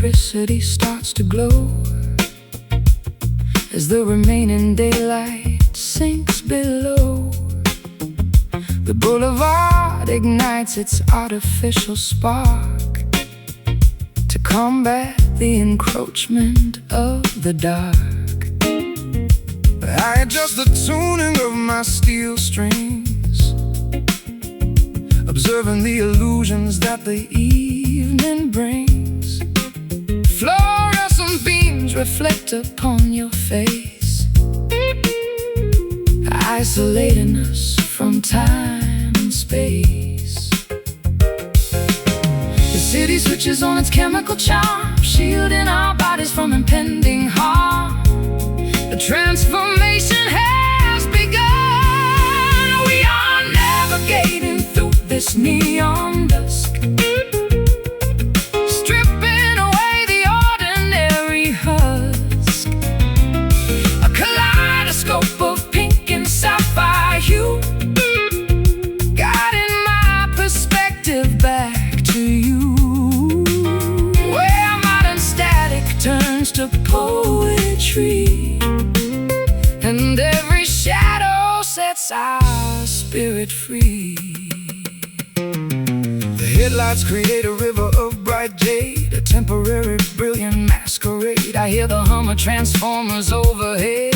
electricity starts to glow as the remaining daylight sinks below. The boulevard ignites its artificial spark to combat the encroachment of the dark. I adjust the tuning of my steel strings, observing the illusions that the evening brings. Fluorescent beams reflect upon your face, isolating us from time and space. The city switches on its chemical charm, shielding our bodies from impending harm. The transformation has begun. We are navigating through this neon dusk, stripping away the ordinary husk. A kaleidoscope of pink and sapphire hue, guiding my perspective back to you, where modern static turns to poetry, and every shadow sets our spirit free. The headlights create a river of bright jade, a temporary brilliant masquerade. I hear the hum of transformers overhead,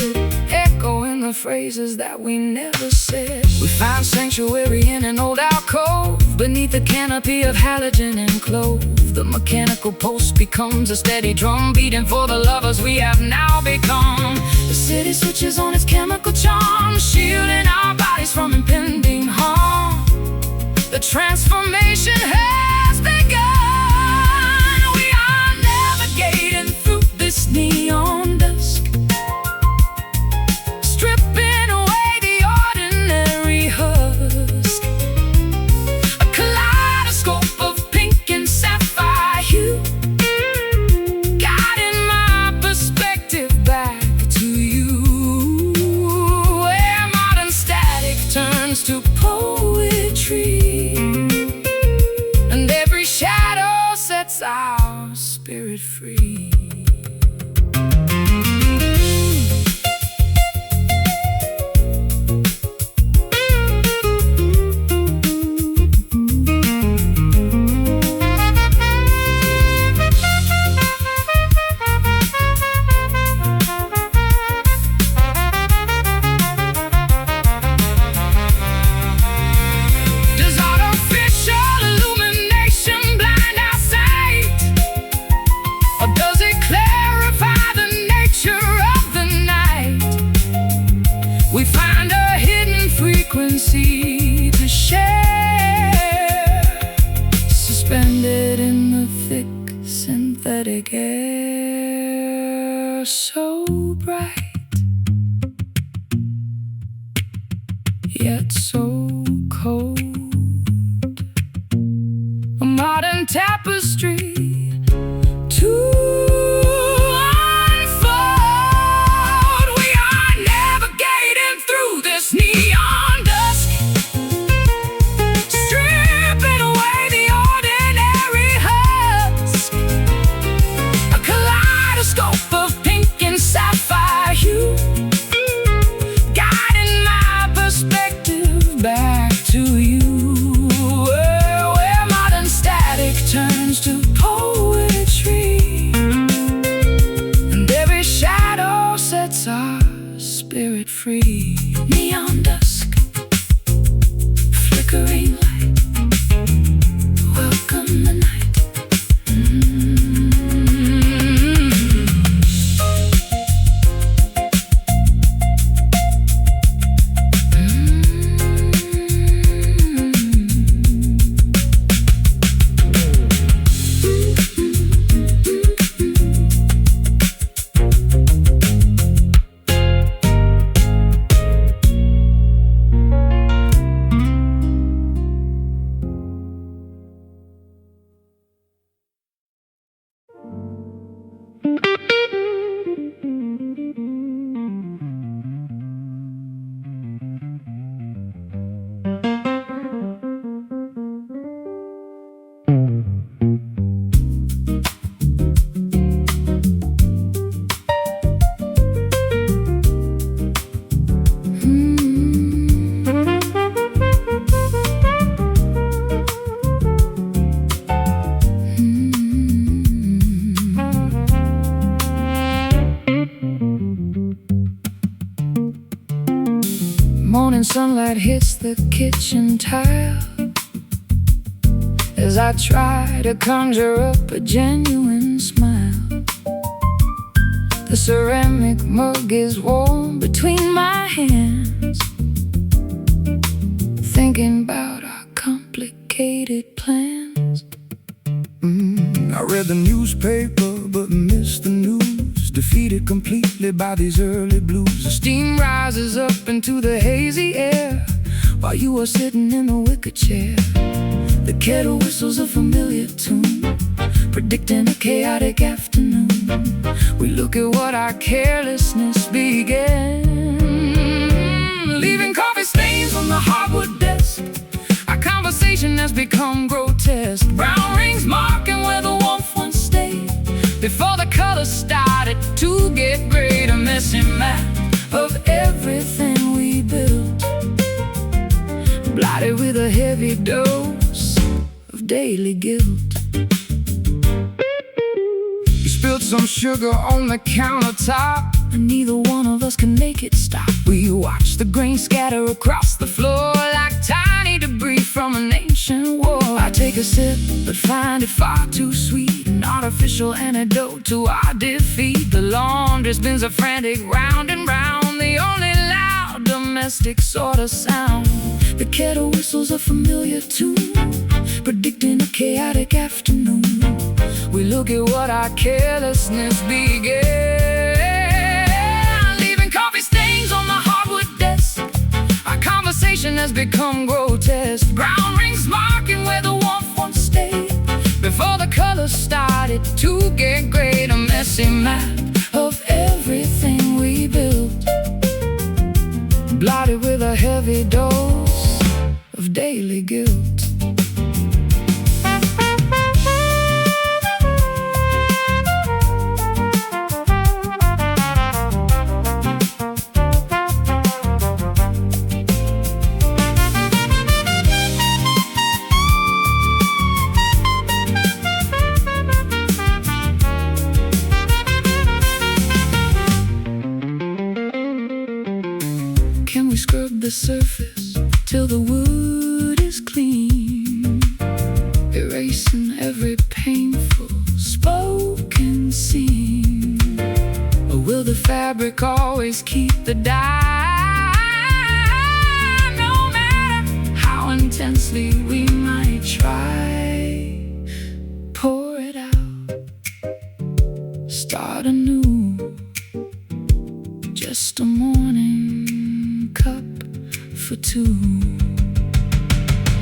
echoing the phrases that we never said. We find sanctuary in an old alcove, beneath a canopy of halogen and clove. The mechanical pulse becomes a steady drum, beating for the lovers we have now become. The city switches on its chemical charm, shielding our bodies from impending harm. The transformation has begun. We are navigating through this neon dusk, stripping away the ordinary husk. A kaleidoscope of pink and sapphire hue, guiding my perspective back to you, where modern static turns to poetry, and every shadow sets our spirit free. We find a hidden frequency to share, suspended in the thick synthetic air, so bright, yet so cold. A modern tapestry to neon dusk, stripping away the ordinary husk. A kaleidoscope of pink and sapphire hue, guiding my perspective back to you, where modern static turns to poetry, and every shadow sets our spirit free. Neon dusk, flickering light, welcome the night. Morning sunlight hits the kitchen tile as I try to conjure up a genuine smile. The ceramic mug is warm between my hands, thinking about our complicated plans. I read the newspaper but missed the news, defeated completely by these early blues. The steam rises up into the hazy air while you are sitting in the wicker chair. The kettle whistles a familiar tune, predicting a chaotic afternoon. We look at what our carelessness began, leaving coffee stains on the hardwood desk. Our conversation has become grotesque, brown rings marking where the warmth once stayed. Before the colors started to get gray, a messy map of everything we built, blotted with a heavy dose of daily guilt. You spilled some sugar on the countertop, and neither one of us can make it stop. We watch the grain scatter across the floor like tiny debris from an ancient war. I take a sip but find it far too sweet, an artificial antidote to our defeat. The laundry spins a frantic round and round, the only loud domestic sort of sound. The kettle whistles a familiar tune, predicting a chaotic afternoon. We look at what our carelessness began, leaving coffee stains on the hardwood desk. Our conversation has become grotesque, brown rings marking where the warmth once stayed. Before the colors started to get gray, a messy map of everything we built, blotted with a heavy dose of daily guilt. Can we scrub the surface till the wood is clean, erasing every painful spoken scene? Or will the fabric always keep the dye, no matter how intensely we might try? Pour it out, start anew, just a morning cup for two.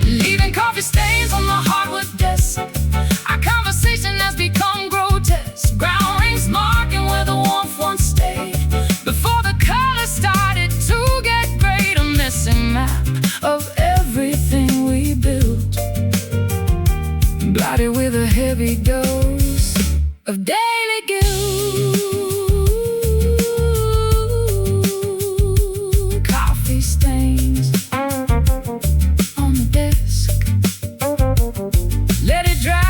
Leaving coffee stains on the hardwood desk. Our conversation has become grotesque, brown rings marking where the warmth once stayed. Before the colors started to get gray, a messy map of everything we built, blotted with a heavy dose of daily guilt. Coffee stains on the desk, let it dry.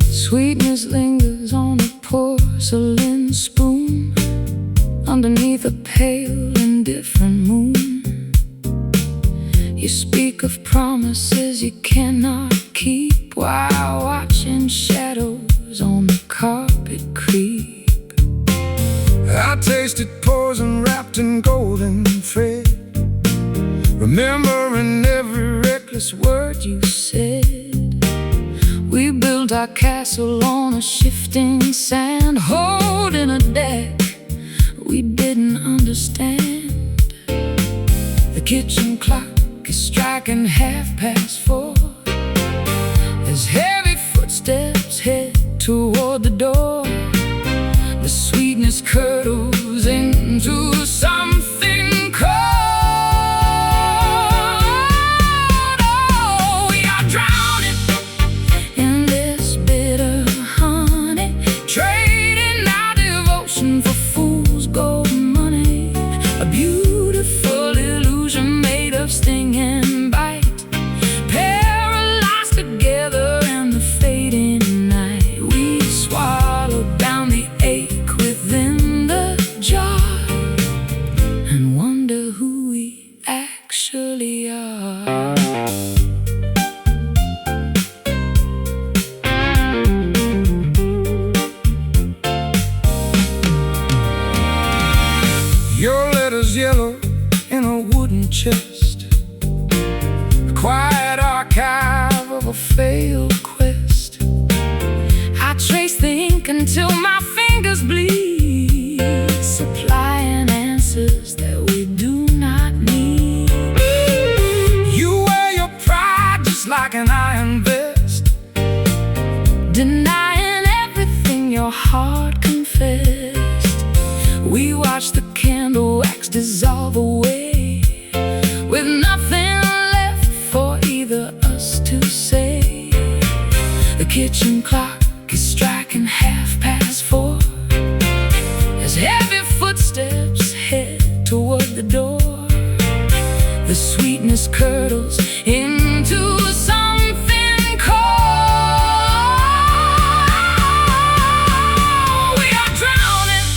Sweetness lingers on a porcelain spoon underneath a pale, indifferent moon. You speak of promises you cannot keep, while watching shadows on the carpet creep. I tasted poison wrapped in golden thread, remembering every reckless word you said. We built our castle on a shifting sand, holding a deck we didn't understand. The kitchen clock is striking 4:30 as heavy footsteps head toward the door. The sweetness curdles into something cold. Oh, we are drowning in this bitter honey, trading our devotion for fool's gold money. A beautiful illusion made of sting and bite, paralyzed together in the fading night. We swallowed down the ache within the jar and wonder who we actually are. Your letter's yellow in a wooden chest, a quiet archive of a failed quest. I trace the ink until my fingers bleed, supplying answers that we do not need. You wear your pride just like an iron vest, denying everything your heart confessed. We watch the candle wax dissolve away, with nothing left for either us to say. The kitchen clock is striking 4:30 as heavy footsteps head toward the door. The sweetness curdles into something cold. We are drowning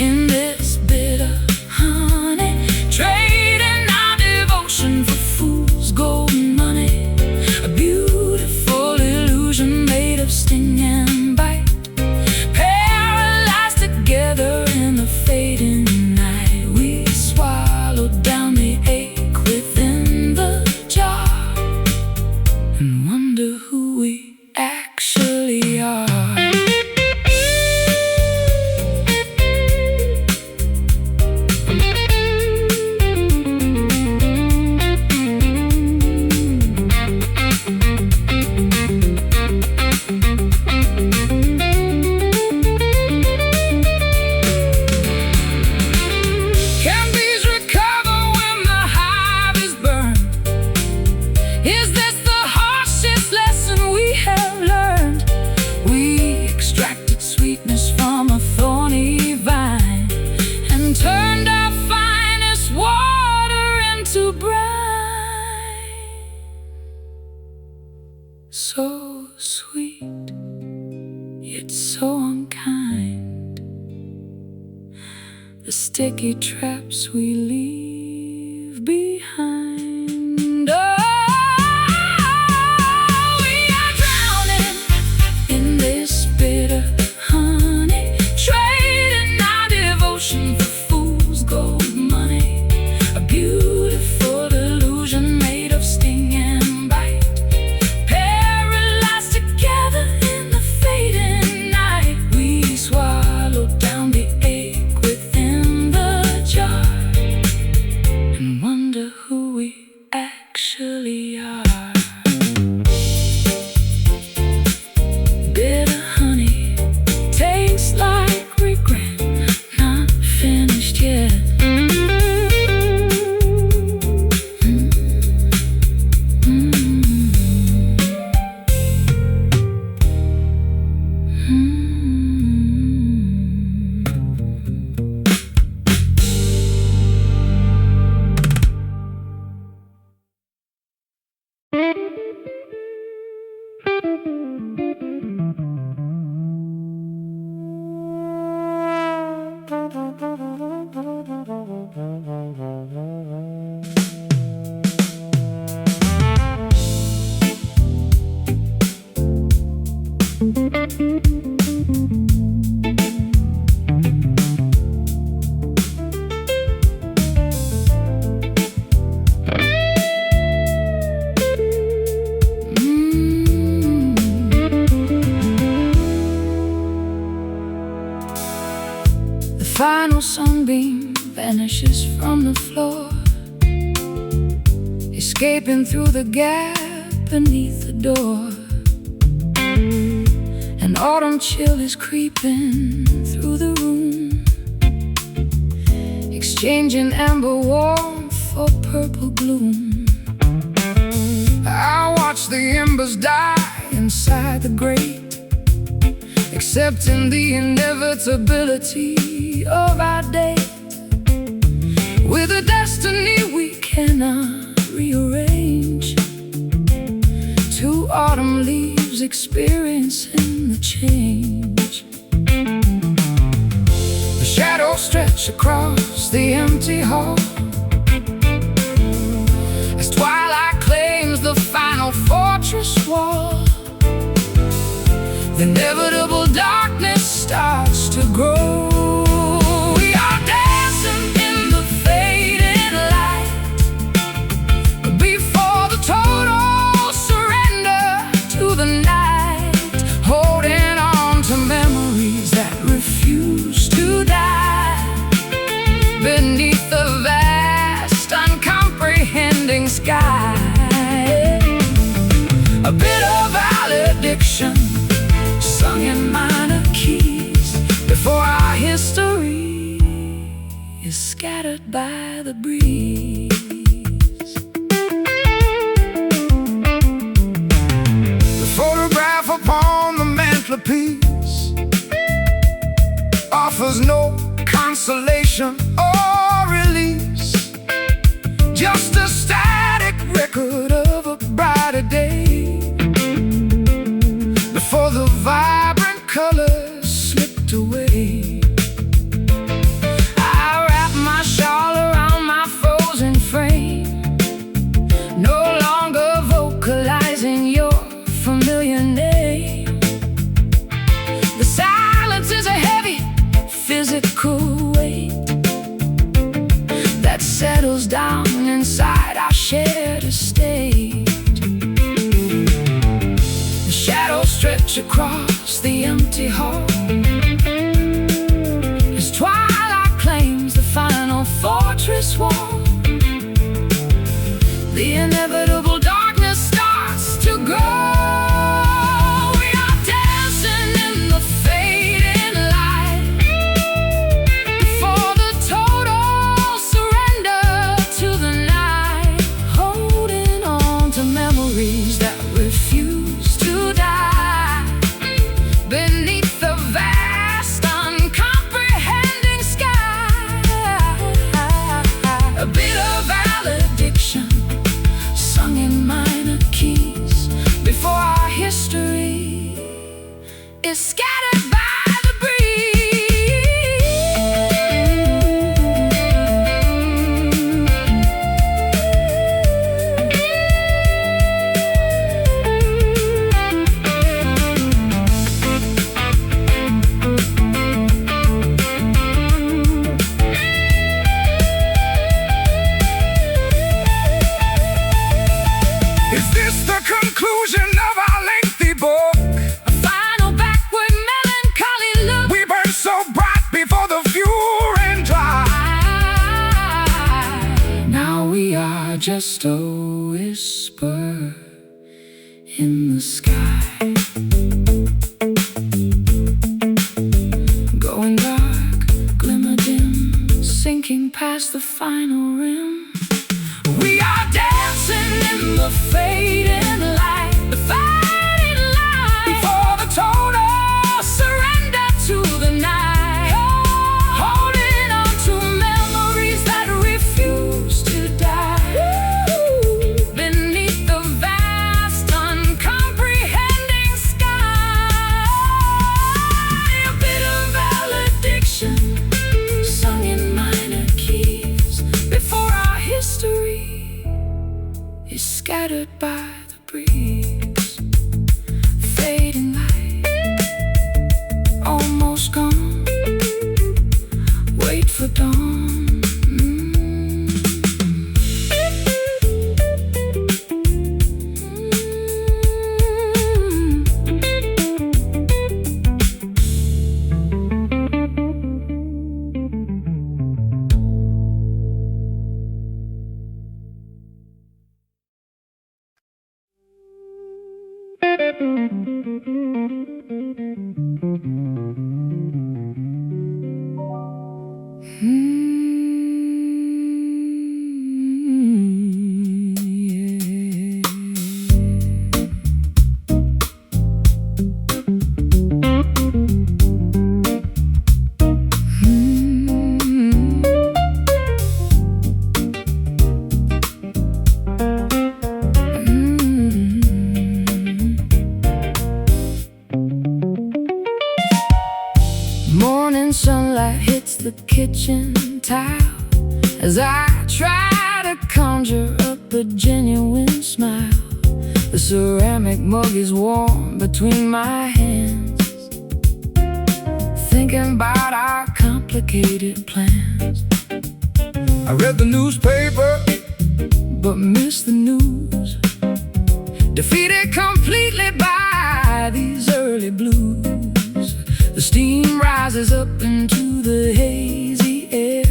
in this bitter honey, trading our devotion for fool's gold money. A beautiful illusion made of sting and bite, paralyzed together in the fading night. We swallowed down the ache within the jar and wonder who we actually are. Can bees recover when the hive is burned? Is this the harshest lesson we have learned? We extracted sweetness from a thorny vine and turned our finest water into brine. So sweet, yet so unkind, the sticky traps we leave behind. Oh, we are drowning in this bitter honey, trading our devotion for fool's gold money. A beautiful illusion made of sting and bite, paralyzed together in the fading night. We swallowed down the ache within the jar and wonder who escaping through the gap beneath the door. An autumn chill is creeping through the room, exchanging amber warmth for purple gloom. I watch the embers die inside the grate, accepting the inevitability of our date, with a destiny we cannot rearrange. Two autumn leaves experiencing the change. The shadows stretch across the empty hall as twilight claims the final fortress wall. The inevitable darkness starts to grow. We are dancing in the fading light before the total surrender to the night, holding on to memories that refuse to die beneath the vast, uncomprehending sky. A bit of valediction sung in minor keys before our history is scattered by the breeze. The photograph upon the mantelpiece offers no consolation or release, just a static record of a brighter day before the vibrant colors slipped away. I wrap my shawl around my frozen frame, no longer vocalizing your familiar name. The silence is a heavy physical weight that settles down inside our shared estate. Stretch across the empty hall as twilight claims the final fortress wall. The inevitable darkness starts to grow. We are dancing in the fading light before the total surrender to the night, holding on to memories that refuse to die beneath the vast, uncomprehending sky. A bit of valediction sung in minor keys before our history is scattered by the conclusion of our lengthy book, a final backward melancholy look. We burn so bright before the fuel ran dry. Now we are just a whisper in the sky, going dark, glimmer dim, sinking past the final rim. We are dancing in the fading light, the fading light, before the total surrender to the night, holding on to memories that refuse to die beneath the vast, uncomprehending sky. A bit of valediction sung in minor keys before our history is scattered by the breeze. Fading light, almost gone. Wait for dawn. Morning sunlight hits the kitchen tile as I try to conjure up a genuine smile. The ceramic mug is warm between my hands, thinking about our complicated plans. I read the newspaper, but missed the news. Defeated completely by these early blues. The steam rises up into the hazy air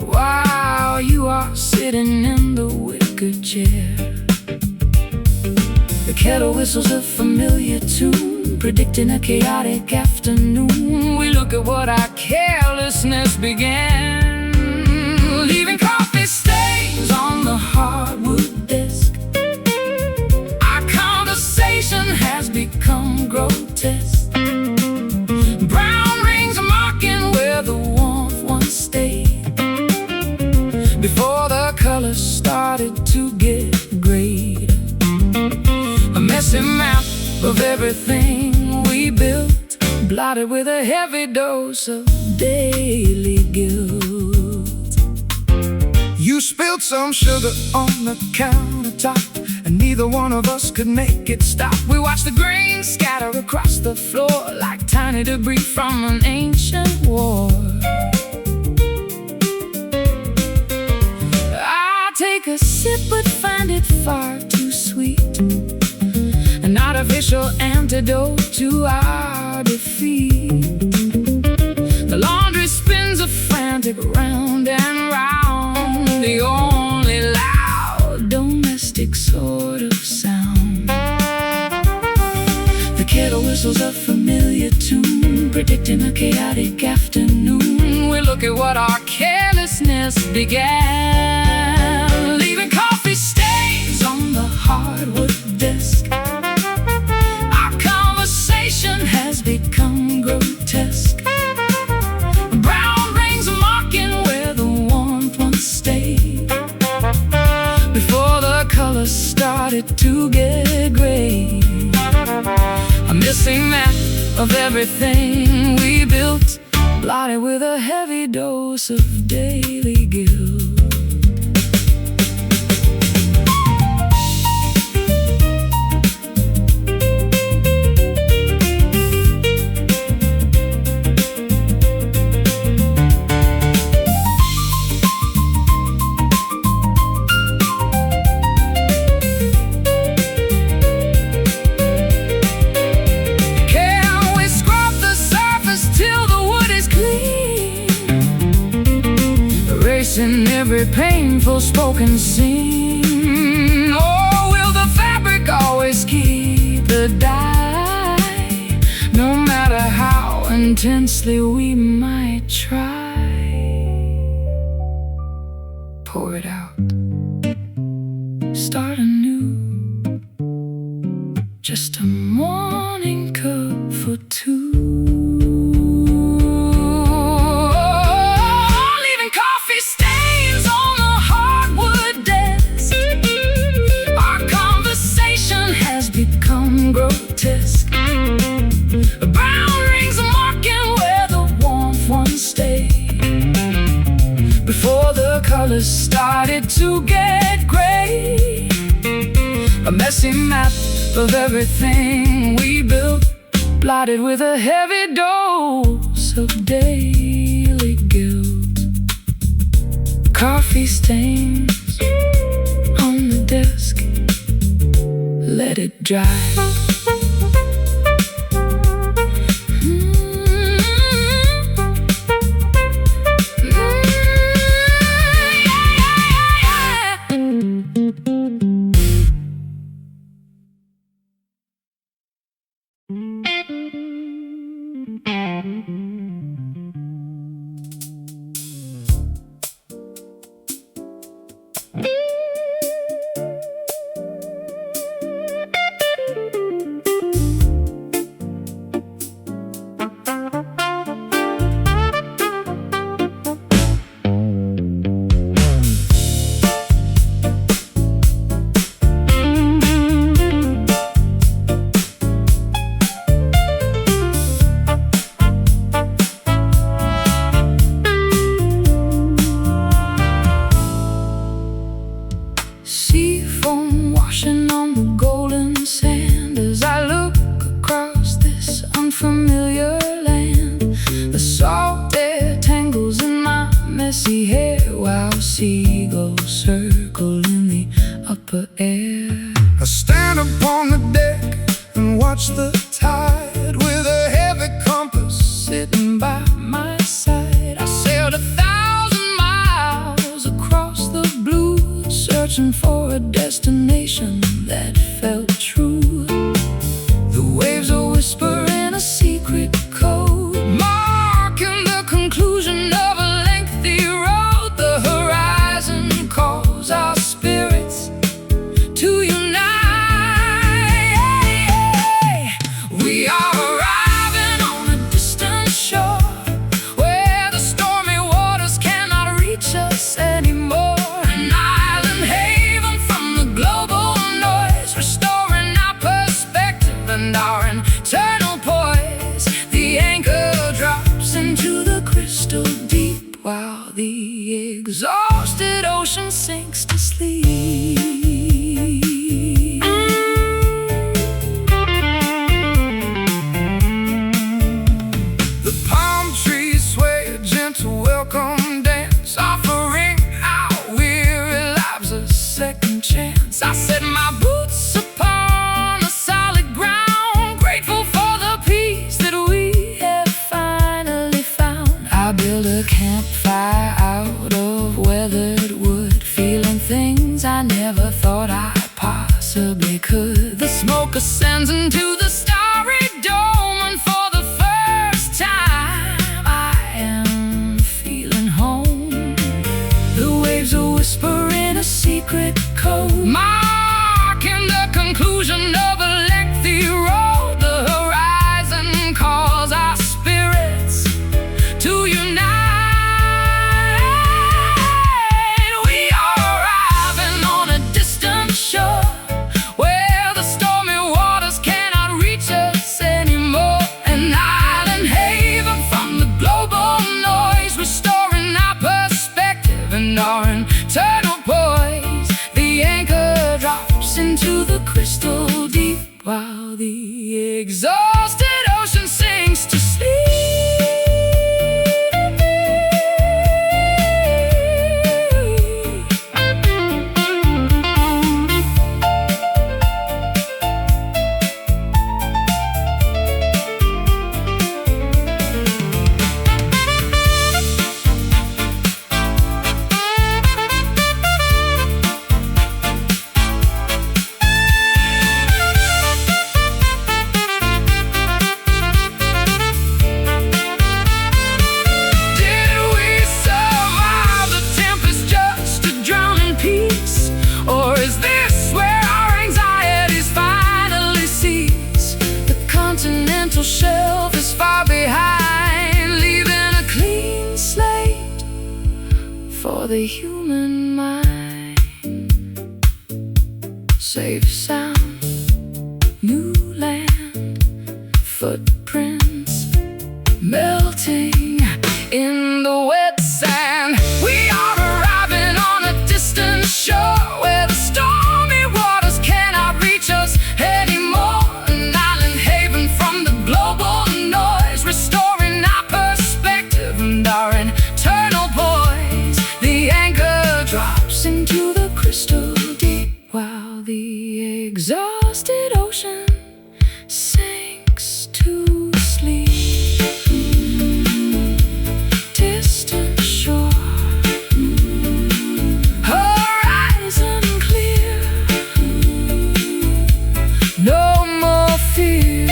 while you are sitting in the wicker chair. The kettle whistles a familiar tune, predicting a chaotic afternoon. We look at what our carelessness began, leaving coffee stains on the hardwood desk. Our conversation has become grotesque. Before the colors started to get grayed, a messy map of everything we built, blotted with a heavy dose of daily guilt. You spilled some sugar on the countertop, and neither one of us could make it stop. We watched the grain scatter across the floor like tiny debris from an ancient war. Take a sip but find it far too sweet, an artificial antidote to our defeat. The laundry spins a frantic round and round, the only loud domestic sort of sound. The kettle whistles a familiar tune, predicting a chaotic afternoon. We look at what our carelessness began, leaving coffee stains on the hardwood desk. Our conversation has become grotesque. Brown rings mocking where the warmth once stayed, before the colors started to get gray. A missing map of everything we built, blotted with a heavy dose of daily guilt. In every painful spoken scene, or will the fabric always keep the dye, no matter how intensely we might try? Pour it out, start anew, just a morning cup for two. Grotesque. Brown rings are marking where the warmth once stayed, before the colors started to get gray. A messy map of everything we built, blotted with a heavy dose of daily guilt. Coffee stains on the desk, let it dry. Sea foam washing on the golden sand as I look across this unfamiliar land. The salt air tangles in my messy hair while seagulls circle in the upper air. I stand upon the deck and watch the tide with a heavy compass sitting by my side. I sailed 1,000 miles across the blue, searching for a destination that felt true. The waves are whispering a secret code, marking the conclusion of a lengthy road. The horizon calls our spirits to unite. We are arriving on a distant shore where the stormy waters cannot reach us anymore. An island haven from the global noise, restoring our perspective and our internal poise. The anchor drops into the crystal deep while the exhausted ocean sinks to sleep. The palm trees sway a gentle welcome dance, offering our weary lives a second chance. I set my boots upon the solid ground, grateful for the peace that we have finally found. I build a campfire out of weathered wood, feeling things I never thought I possibly could. The smoke ascends into the starry dome, and for the first time I am feeling home. The waves are whispering a secret code, marking the conclusion of a lengthy road. The horizon calls our spirits to unite. We are arriving on a distant shore where the stormy waters cannot reach us anymore. An island haven from the global noise, restoring our perspective and our internal poise. The anchor drops into the crystal deep while the exhausted ocean sinks to sleep. Shelf is far behind, leaving a clean slate for the human mind. Safe sound, new land, footprints melting in the wet sand. We are arriving on a distant shore where the stormy waters cannot reach us anymore. An island haven from the global noise, restoring our perspective and our internal poise. The anchor drops into the crystal deep while the exhausted ocean sinks to sleep. Distant shore, horizon clear, no more fear.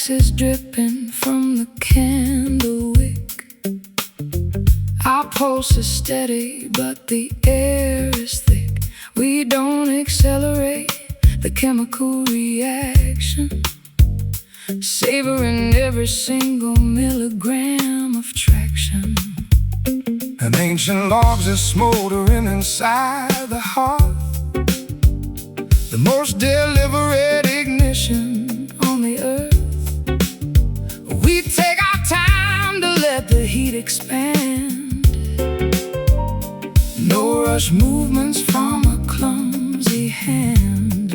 wax is dripping from the candle wick. Our pulse is steady, but the air is thick. We don't accelerate the chemical reaction, savoring every single milligram of traction. And ancient logs are smoldering inside the hearth, the most deliberate ignition on the earth. We take our time to let the heat expand. No rush movements from a clumsy hand.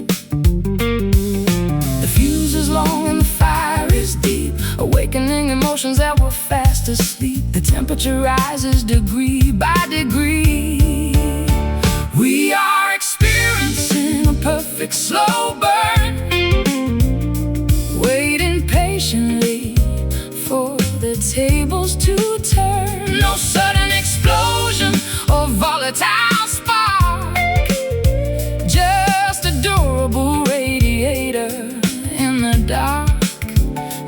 The fuse is long and the fire is deep, awakening emotions that were fast asleep. The temperature rises degree by degree. We are experiencing a perfect slow burn, waiting patiently for the tables to turn. No sudden explosion or volatile spark, just a durable radiator in the dark.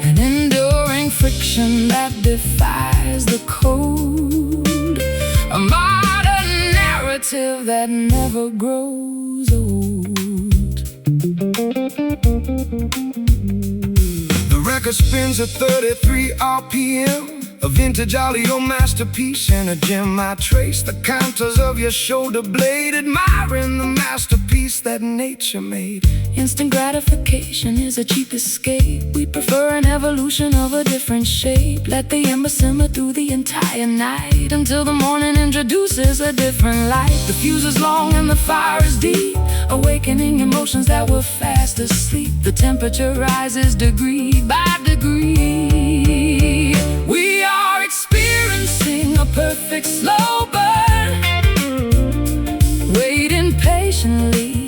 An enduring friction that defies the code, a modern narrative that never grows old. The record spins at 33 RPM, a vintage audio masterpiece in a gem. I trace the counters of your shoulder blade, admiring the masterpiece that nature made. Instant gratification is a cheap escape. We prefer an evolution of a different shape. Let the ember simmer through the entire night, until the morning introduces a different light. The fuse is long and the fire is deep, awakening emotions that were fast asleep. The temperature rises degree by degree. We are experiencing a perfect slow burn, waiting patiently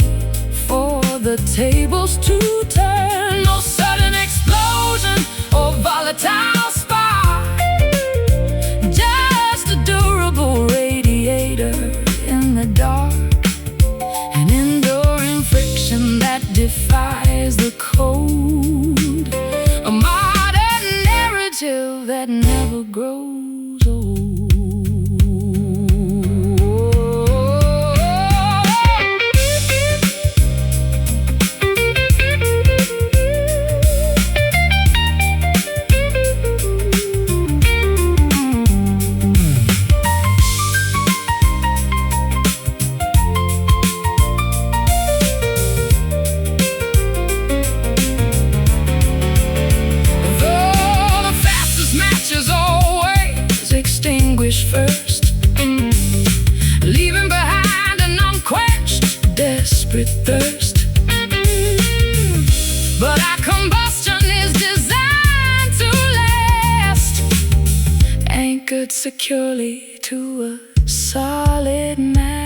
for the tables to turn. No sudden explosion or volatile spark, just a durable radiator in the dark. An enduring friction that defies the code, a modern narrative that never grows old. First, leaving behind an unquenched, desperate thirst. But our combustion is designed to last, anchored securely to a solid mast.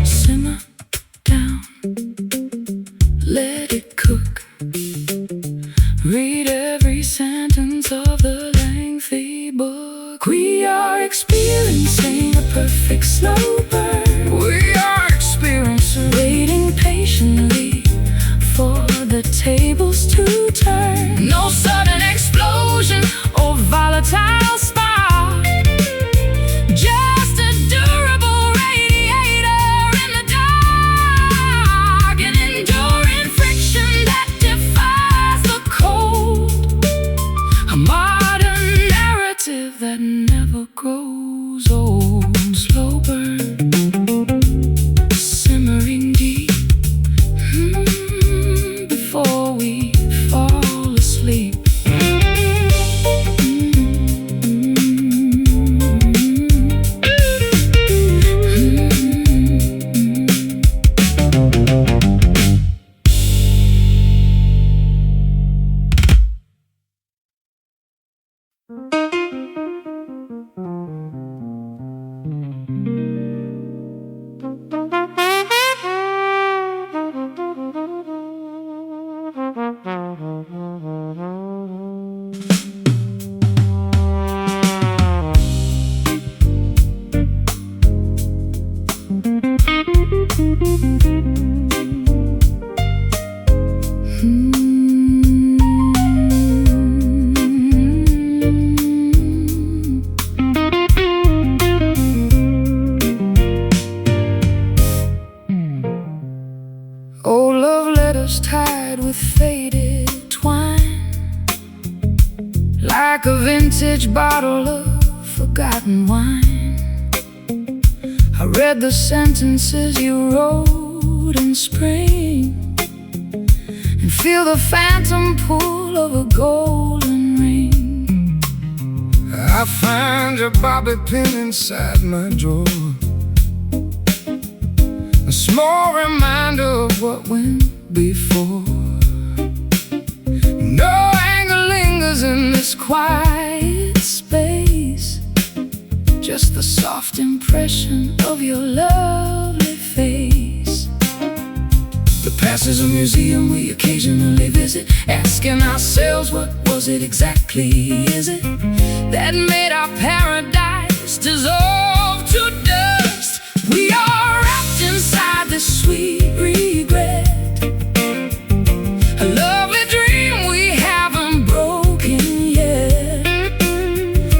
Simmer down, let it cook. Read every sentence of the lengthy book. We are experiencing a perfect slow burn. We are experiencing, waiting patiently for the tables to turn. No sudden explosion or volatile spark, just a durable radiator in the dark. An enduring friction that defies the cold, a modern narrative that never grows old. Slow burn, simmering deep, before we fall asleep. fingers tied with faded twine, like a vintage bottle of forgotten wine. I read the sentences you wrote in spring, and feel the phantom pull of a golden ring. I find your bobby pin inside my drawer, a small reminder of what went before. No anger lingers in this quiet space, just the soft impression of your lovely face. The past is a museum we occasionally visit, asking ourselves, what was it exactly, is it, that made our paradise dissolve to dust? We are wrapped inside this sweet regret, a lovely dream we haven't broken yet.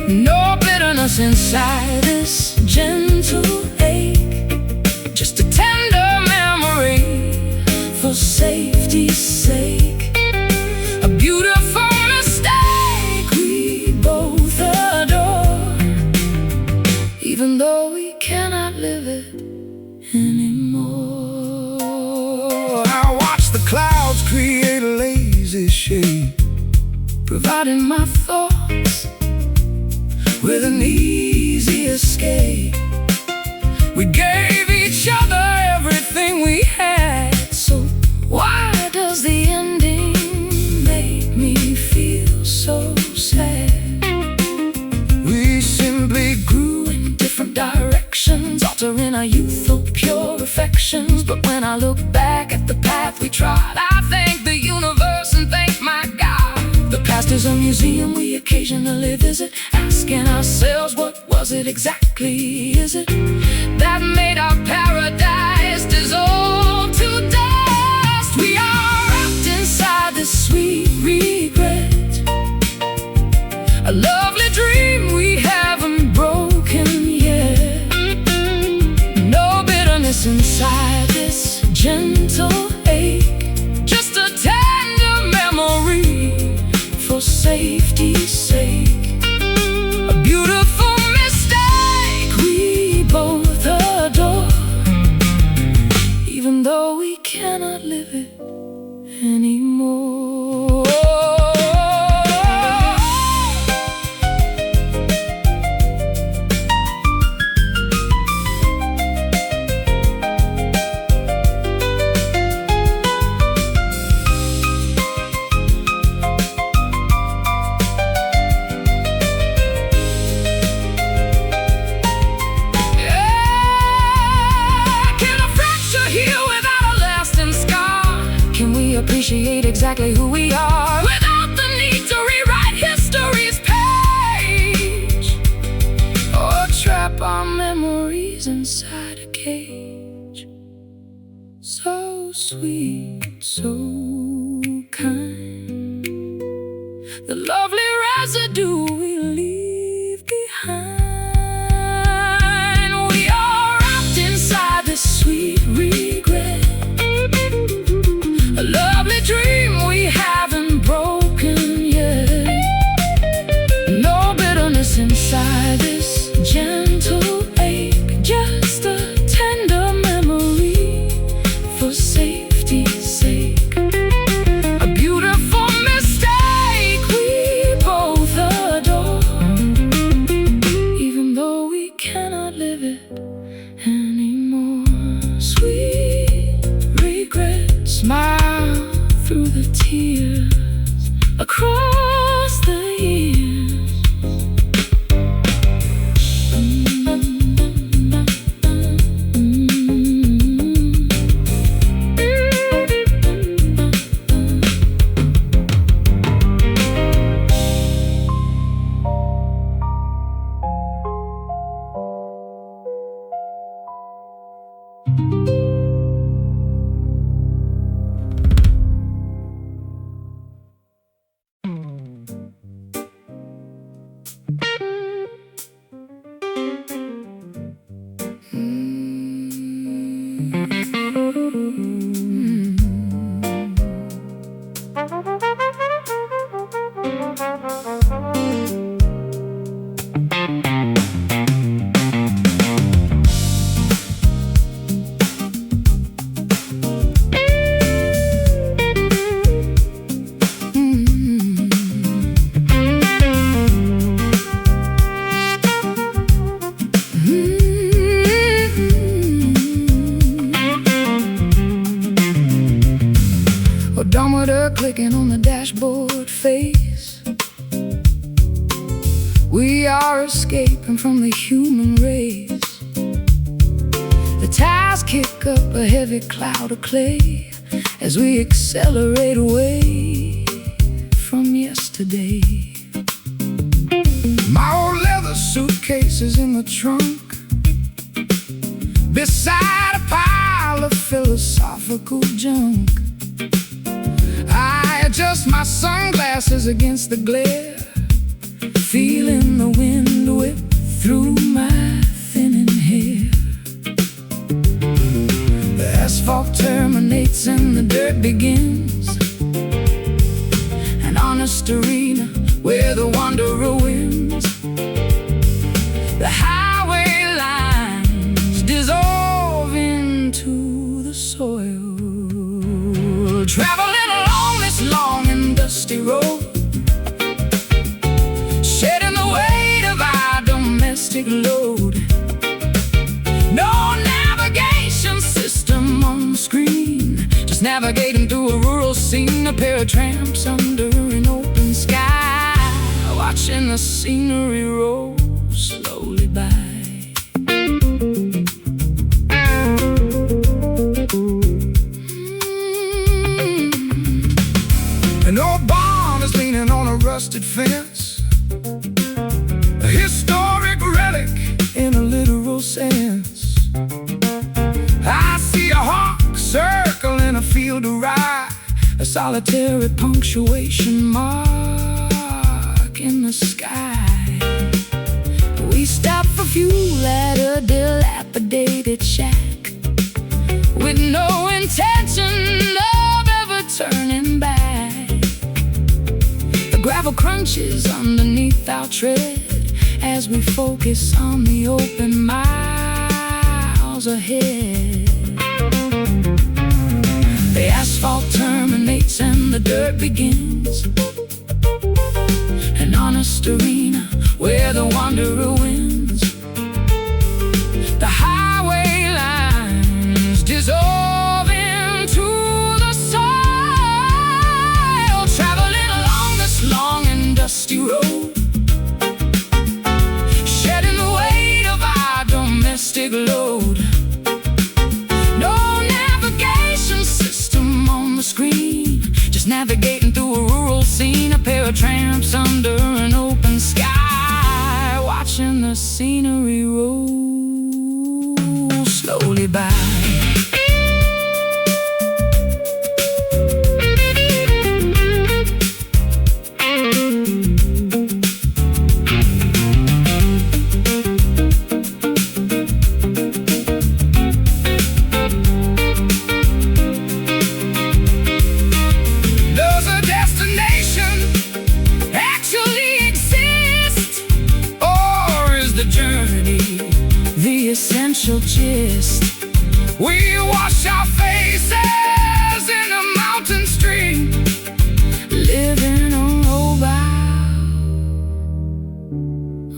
No bitterness inside this gentle ache, just a tender memory for safety's sake. A beautiful mistake we both adore, even though we cannot live it anymore. I watch the clouds create a lazy shape, providing my thoughts with an easy escape. We gave each other everything we had, so why does the ending make me feel so sad? We simply grew in different directions, altering our youthful pure affections. But when I look back at the path we trod, I thank the universe and thank my God. The past is a museum we occasionally visit, asking ourselves, what was it exactly, is it, that made our paradise dissolve to dust? We are wrapped inside this sweet regret, a lovely dream we haven't broken yet. No bitterness inside this gentle ache, just a tender memory for safety's sake. A beautiful mistake we both adore, even though we cannot live it anymore. Appreciate exactly who we are without the need to rewrite history's page, or trap our memories inside a cage. So sweet, so kind, the lovely residue we leave behind. We are wrapped inside this sweet regret, a lovely dream we haven't broken yet. No bitterness inside this gentle ache, just a tender memory for safety's sake. A beautiful mistake we both adore, even though we cannot live it anymore. Sweet regret, smile through the tears across the years. thermometer clicking on the dashboard face. We are escaping from the human race. The tires kick up a heavy cloud of clay as we accelerate away from yesterday. My old leather suitcase is in the trunk, beside a pile of philosophical junk. I adjust my sunglasses against the glare, feeling the wind whip through my thinning hair. The asphalt terminates and the dirt begins, an honest arena where the wanderer wins. The highway lines dissolve into the soil, traveling along this long and dusty road, shedding the weight of our domestic load. No navigation system on the screen, just navigating through a rural scene. A pair of tramps under an open sky, watching the scenery roll slowly by. An old barn is leaning on a rusted fence, a historic relic in a literal sense. I see a hawk circle in a field of rye, a solitary punctuation mark in the sky. We stop for fuel at a dilapidated shack, with no intention of ever turning back. The gravel crunches underneath our tread as we focus on the open miles ahead. The asphalt terminates and the dirt begins, an honest arena where the wanderer wins. The highway lines dissolve into the soil, traveling along this long and dusty road, shedding the weight of our domestic load. No navigation system on the screen, just navigating through a rural scene. A pair of tramps under an open sky, watching the scenery roll slowly by. Essential gist. We wash our faces in a mountain stream, living on mobile,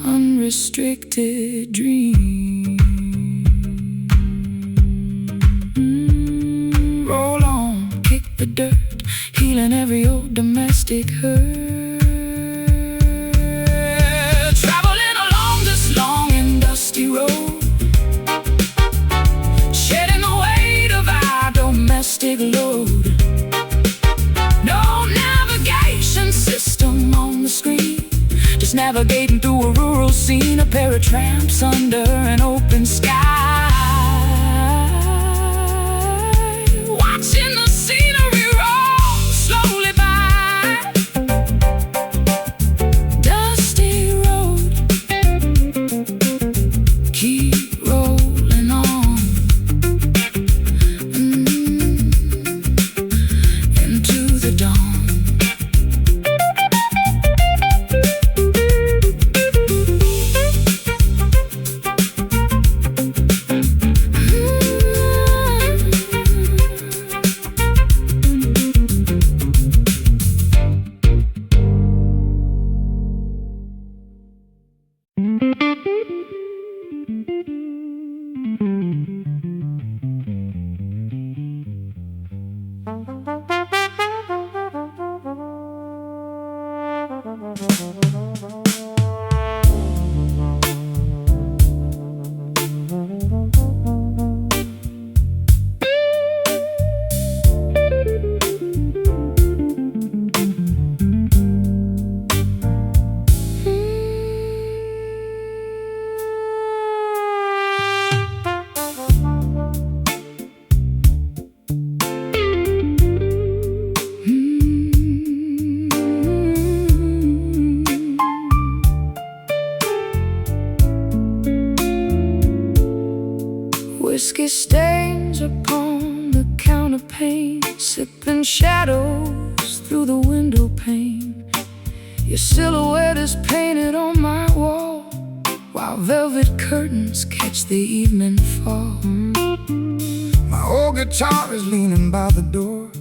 unrestricted dream. Roll on, kick the dirt, healing every old domestic hurt. Traveling along this long and dusty road, load. No navigation system on the screen, just navigating through a rural scene. A pair of tramps under an open sky, watching the scenery roll slowly by. Dusty road, keep rolling on. counter paint, sipping shadows through the window pane. Your silhouette is painted on my wall, while velvet curtains catch the evening fall. My old guitar is leaning by the door,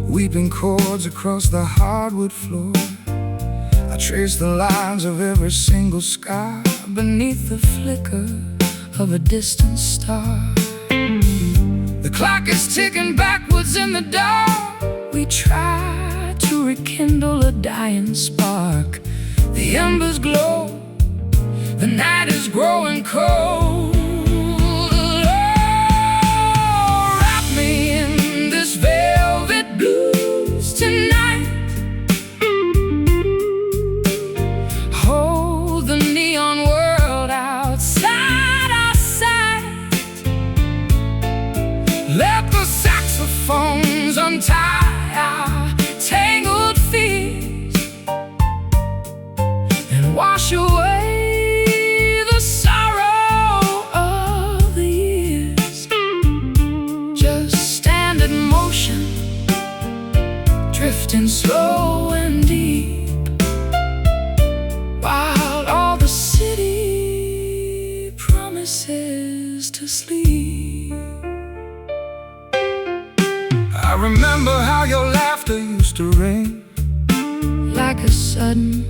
weeping chords across the hardwood floor. I trace the lines of every single scar beneath the flicker of a distant star. The clock is ticking backwards in the dark. We try to rekindle a dying spark. The embers glow, the night is growing cold. Oh, wrap me in this velvet blues tonight. Hold the neon world outside our sight. Let the saxophones untie our tangled fears and wash away the sorrow of the years. Just stand in motion, drifting slow and deep, while all the city promises to sleep. I remember how your laughter used to ring like a sudden,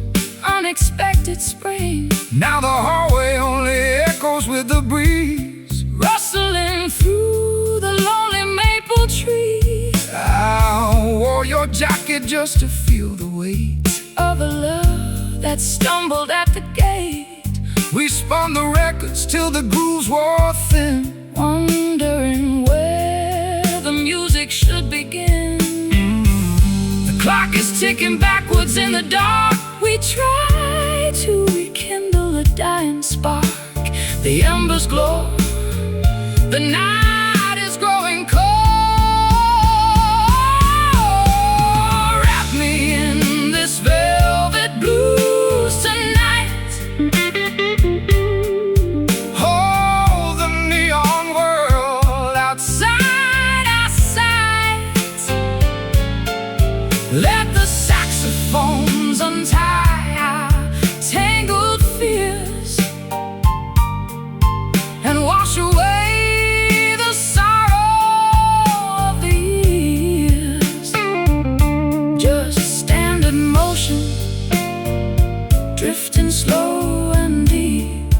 unexpected spring. Now the hallway only echoes with the breeze, rustling through the lonely maple trees. I wore your jacket just to feel the weight of a love that stumbled at the gate. We spun the records till the grooves wore thin, wondering where the music should begin. The clock is ticking backwards in the dark. We try to rekindle a dying spark. The embers glow, the night is growing cold. Wrap me in this velvet blues tonight. Hold the neon world outside our sight. Let the saxophones untie our tangled fears and wash away the sorrow of the years. Just stand in motion, drifting slow and deep,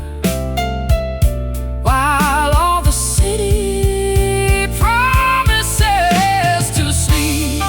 while all the city promises to sleep.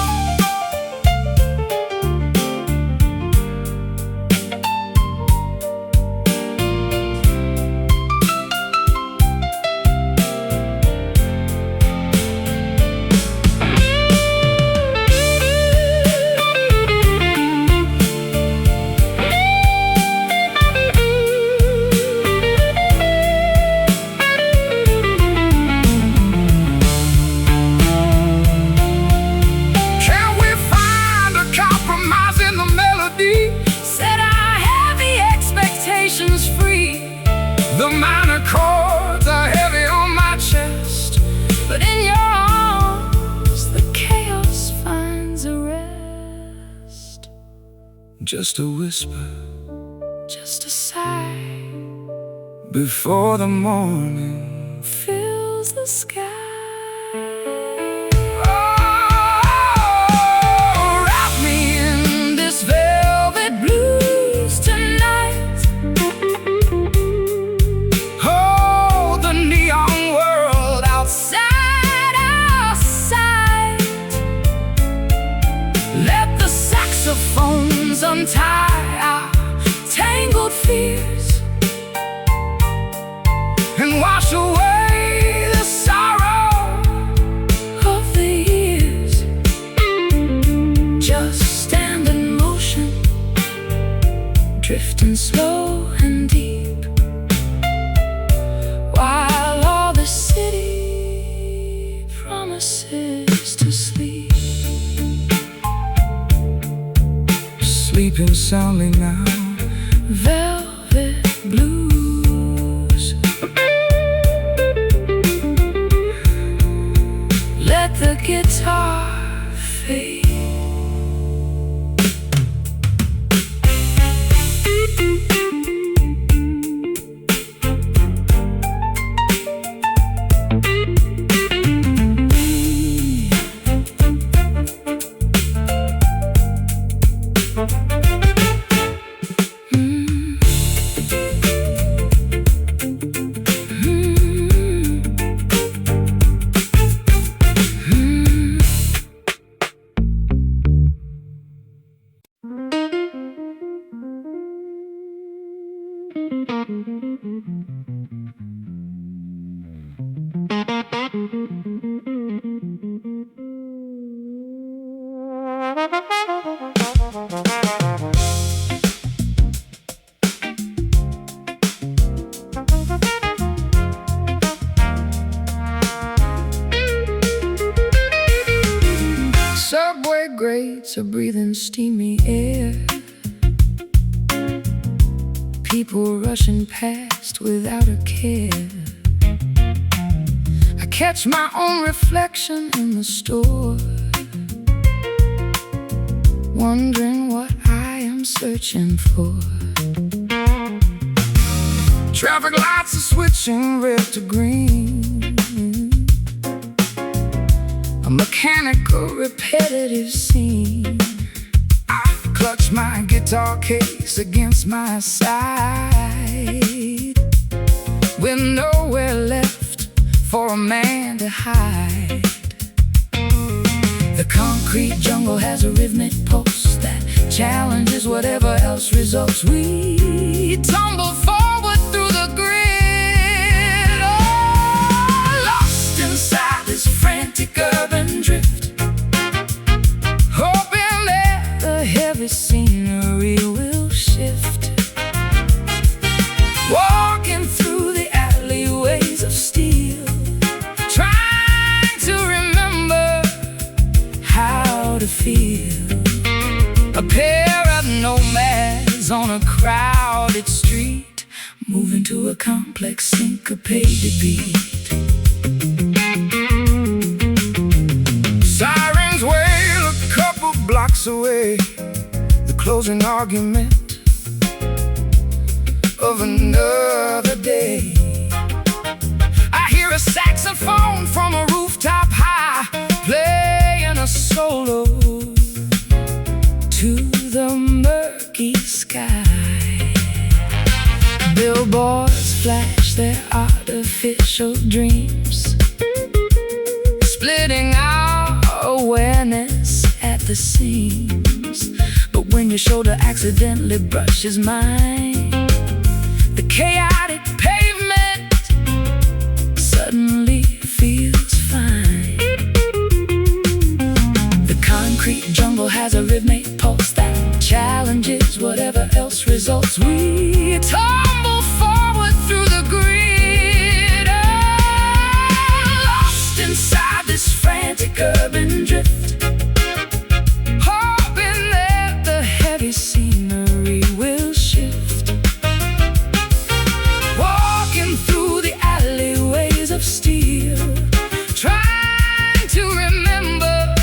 Can we find a compromise in the melody? Set our heavy expectations free. The minor chords are heavy on my chest, but in your arms the chaos finds a rest. Just a whisper, just a sigh, before the morning fills the sky. Oh, wrap me in this velvet blues tonight. Hold the neon world outside our sight. Let the saxophones untie our tangled fears and wash away the sorrow of the years. Just stand in motion, drifting slow and deep, while all the city promises to sleep. Sleeping soundly now, velvet blues. let the guitar fade. Subway grates are breathing steamy air. People rushing past without a care. I catch my own reflection in the store, wondering what I am searching for. Traffic lights are switching red to green. A mechanical, repetitive scene. I clutch my guitar case against my side, with nowhere left for a man to hide. The concrete jungle has a rhythmic pulse that challenges whatever else results. We tumble forward through the grid, oh, lost inside this frantic urban drift, hoping that the heavy scenery will shift. Walking through the alleyways of steel, trying to remember how to feel. A pair of nomads on a crowded street, moving to a complex syncopated beat. Sirens wail a couple blocks away, the closing argument of another day. I hear a saxophone from a rooftop high, playing a solo to the murky sky. Billboards flash their artificial dreams, splitting our awareness at the seams. But when your shoulder accidentally brushes mine, the chaotic pavement suddenly feels fine. The concrete jungle has a rhythmic pulse that challenges whatever else results. We tumble forward through the grid, oh, lost inside this frantic urban drift, hoping that the heavy scenery will shift. Walking through the alleyways of steel, trying to remember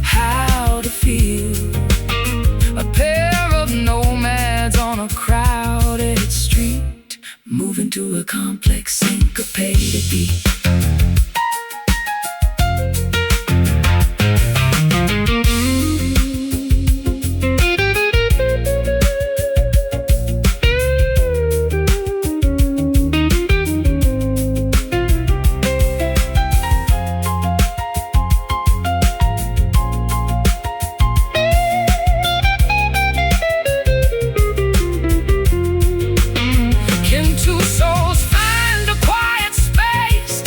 how to feel. A pair of nomads on a crowded street, moving to a complex syncopated beat. Can two souls find a quiet space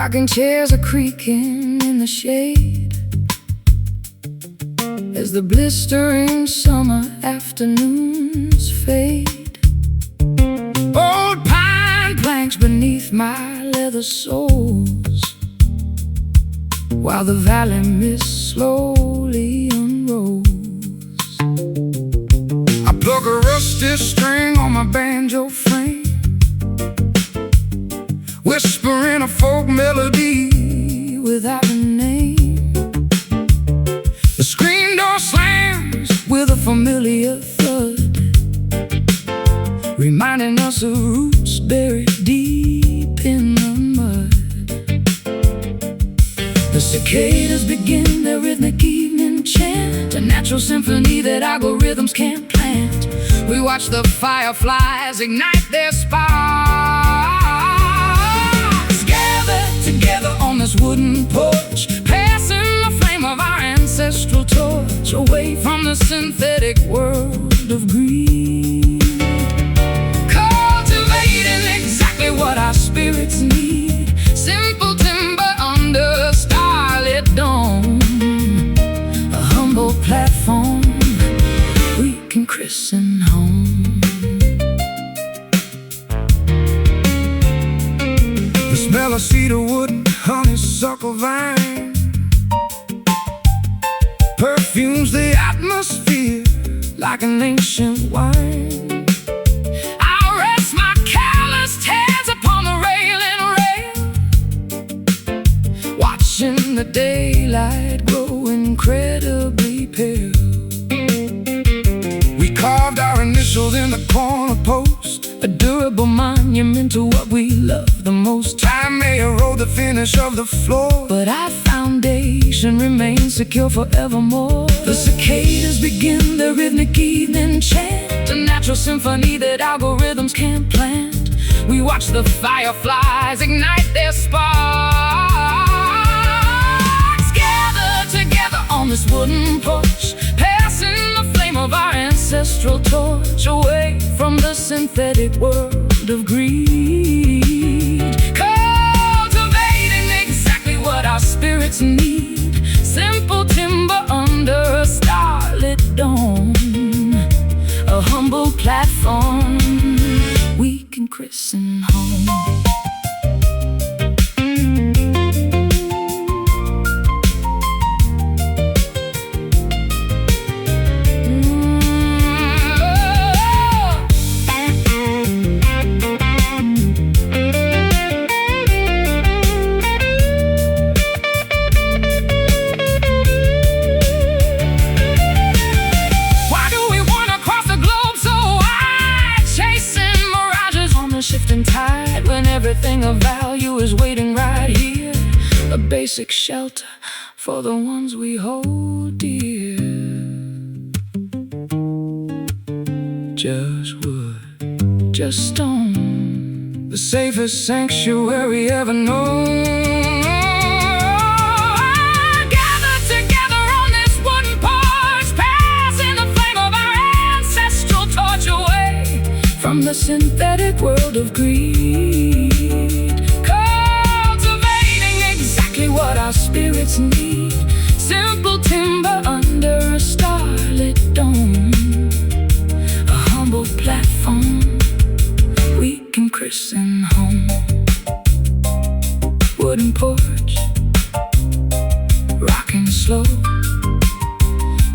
Rocking chairs are creaking in the shade as the blistering summer afternoons fade. Old pine planks beneath my leather soles, while the valley mist slowly unrolls. I pluck a rusty string on my banjo frame, whispering a folk melody without a name. The screen door slams with a familiar thud, reminding us of roots buried deep in the mud. The cicadas begin their rhythmic evening chant, a natural symphony that algorithms can't plant. We watch the fireflies ignite their sparks, gathered together on this wooden porch, passing the flame of our ancestral torch away from the synthetic world of greed, cultivating exactly what our spirits need. Simple timber under a starlit dome, a humble platform we can christen home. The smell of cedar wood and honeysuckle vine perfumes the atmosphere like an ancient wine. I'll rest my calloused hands upon the railing rail, watching the daylight grow incredibly pale. We carved our initials in the corner post, a durable monument to what we love the most. Time may erode the finish of the floor, but our foundation remains secure forevermore. The cicadas begin their rhythmic evening chant, a natural symphony that algorithms can't plant. We watch the fireflies ignite their sparks, gathered together on this wooden porch, passing the flame of our ancestral torch away from the synthetic world of greed, cultivating exactly what our spirits need. Simple timber under a starlit dome, a humble platform we can christen home. Shifting tide when everything of value is waiting right here, a basic shelter for the ones we hold dear. Just wood, just stone, the safest sanctuary ever known. Gathered together on this wooden porch, passing the flame of our ancestral torch away from the synthetic world of greed, cultivating exactly what our spirits need. Simple timber under a starlit dome, a humble platform we can christen home. Wooden porch, rocking slow,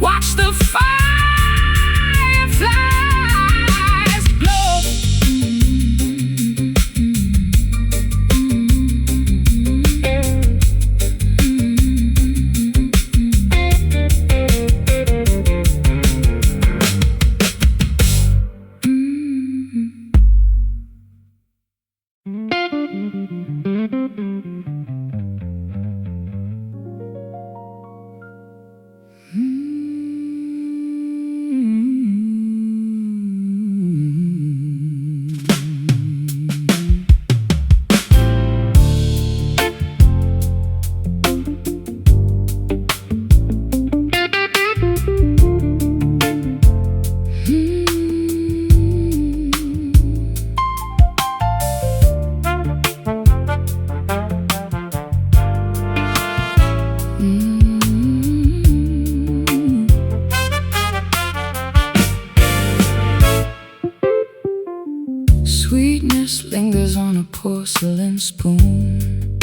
watch the fireflies glow. fingers on a porcelain spoon,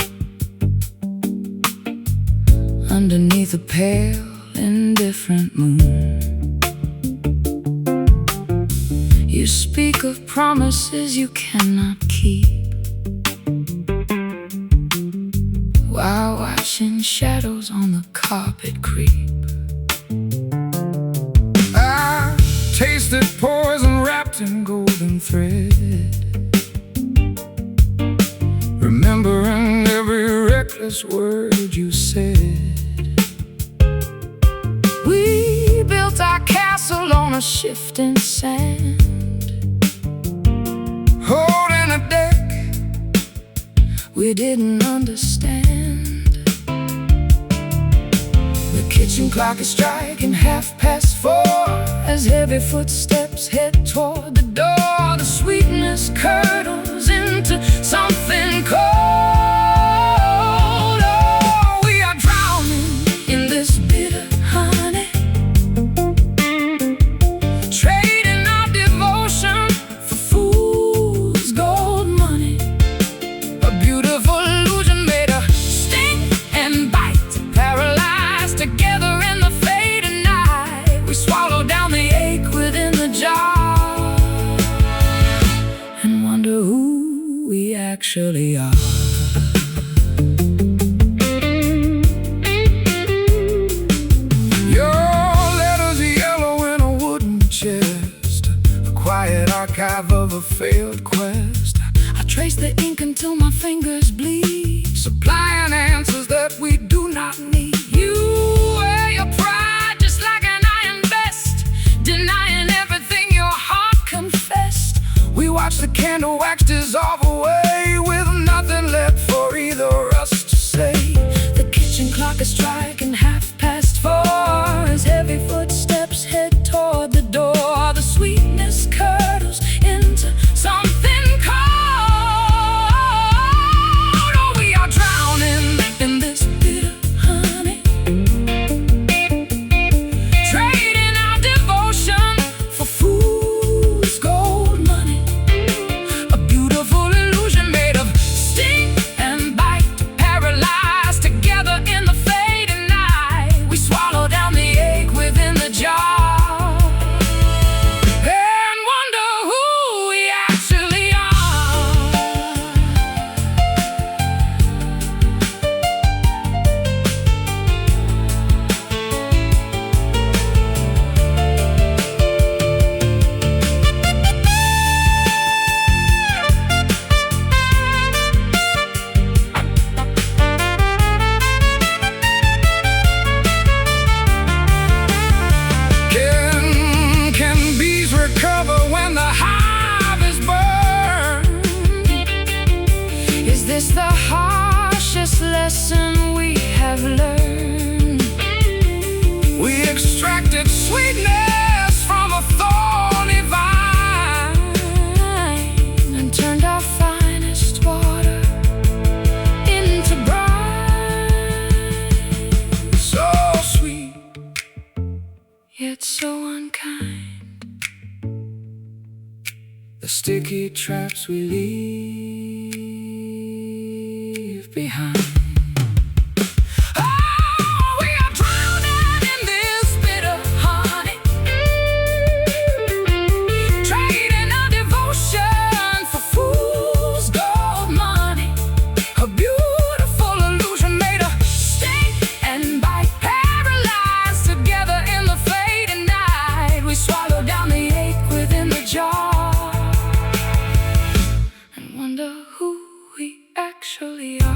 underneath a pale, indifferent moon. You speak of promises you cannot keep, while watching shadows on the carpet creep. I tasted poison wrapped in golden thread, remembering every reckless word you said. We built our castle on a shifting sand, holding a deck we didn't understand. The kitchen clock is striking 4:30 as heavy footsteps head toward the door. The sweetness curdles into something cold. Oh, we are drowning in this bitter honey, trading our devotion for fool's gold money. A beautiful illusion made of sting and bite, paralyzed together in the fading night. We swallow down the ache within the jar and wonder who we actually are. Archive of a failed quest. I trace the ink until my fingers bleed, supplying answers that we do not need. You wear your pride just like an iron vest, denying everything your heart confessed. We watch the candle wax dissolve away, with nothing left for either of us to say. The kitchen clock is striking 4:30 as heavy footsteps head toward the door. The sweetness curdles into something cold. Oh, we are drowning in this bitter honey, trading our devotion for fool's gold money. A beautiful illusion made of sting and bite, paralyzed together in the fading night. We swallow down the ache within the jar. Is this the harshest lesson we have learned? We extracted sweetness from a thorny vine and turned our finest water into brine. So sweet, yet so unkind, the sticky traps we leave behind. Oh, we are drowning in this bitter honey, trading our devotion for fool's gold money. A beautiful illusion made of sting and bite, paralyzed together in the fading night. We swallow down the ache within the jar and wonder who we actually are.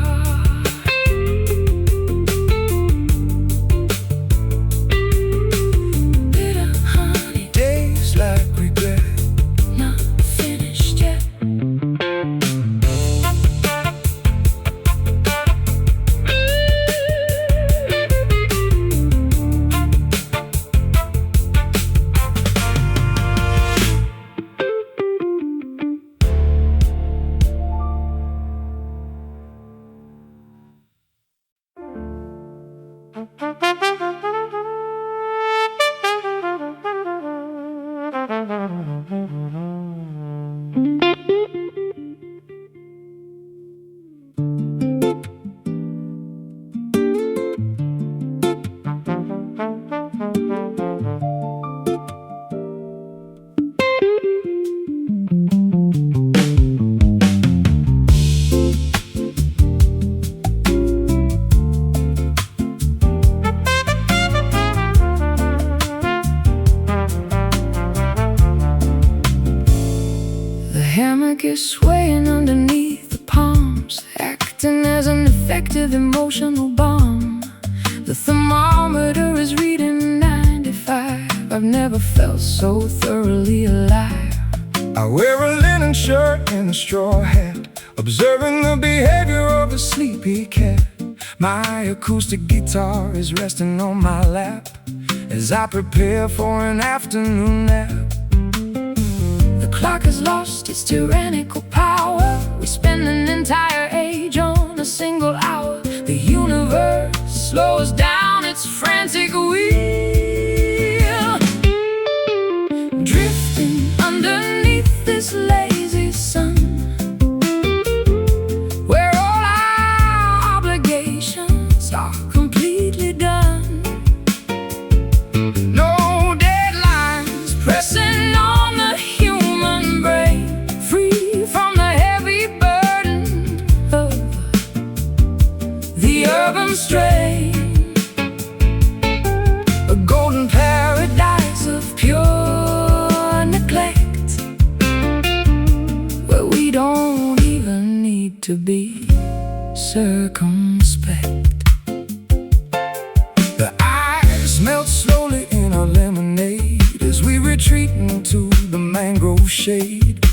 as an effective emotional bomb. The thermometer is reading 95. I've never felt so thoroughly alive. I wear a linen shirt and a straw hat, observing the behavior of a sleepy cat. My acoustic guitar is resting on my lap as I prepare for an afternoon nap. The clock has lost its tyrannical power. We spend an entire age on a single hour. The universe slows down its frantic wheel, drifting underneath this lazy sun, where all our obligations are completely done. No deadlines pressing on the human brain, free from the heavy burden of the urban strain. A golden paradise of pure neglect, where we don't even need to be circumspect. The ice melts slowly in our lemonade as we retreat into the mangrove shade.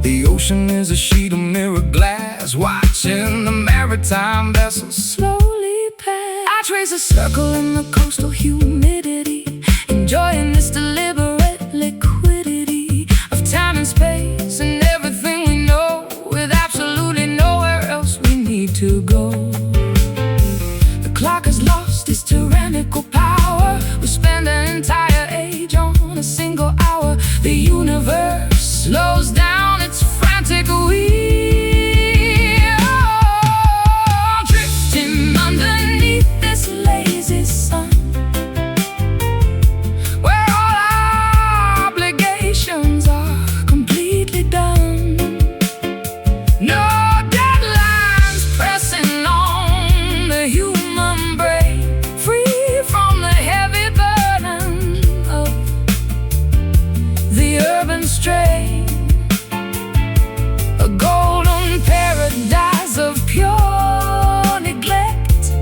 The ocean is a sheet of mirror glass, watching the maritime vessels Slowly pass. I trace a circle in the coastal humidity, enjoying this deliberate liquidity of time and space and everything we know, with absolutely nowhere else we need to go. The clock has lost its tyrannical power. We spend an entire age on a single hour. The universe slows down its frantic wheel, drifting underneath this lazy sun, where all our obligations are completely done. No deadlines pressing on the human brain, free from the heavy burden of the urban strain. A golden paradise of pure neglect,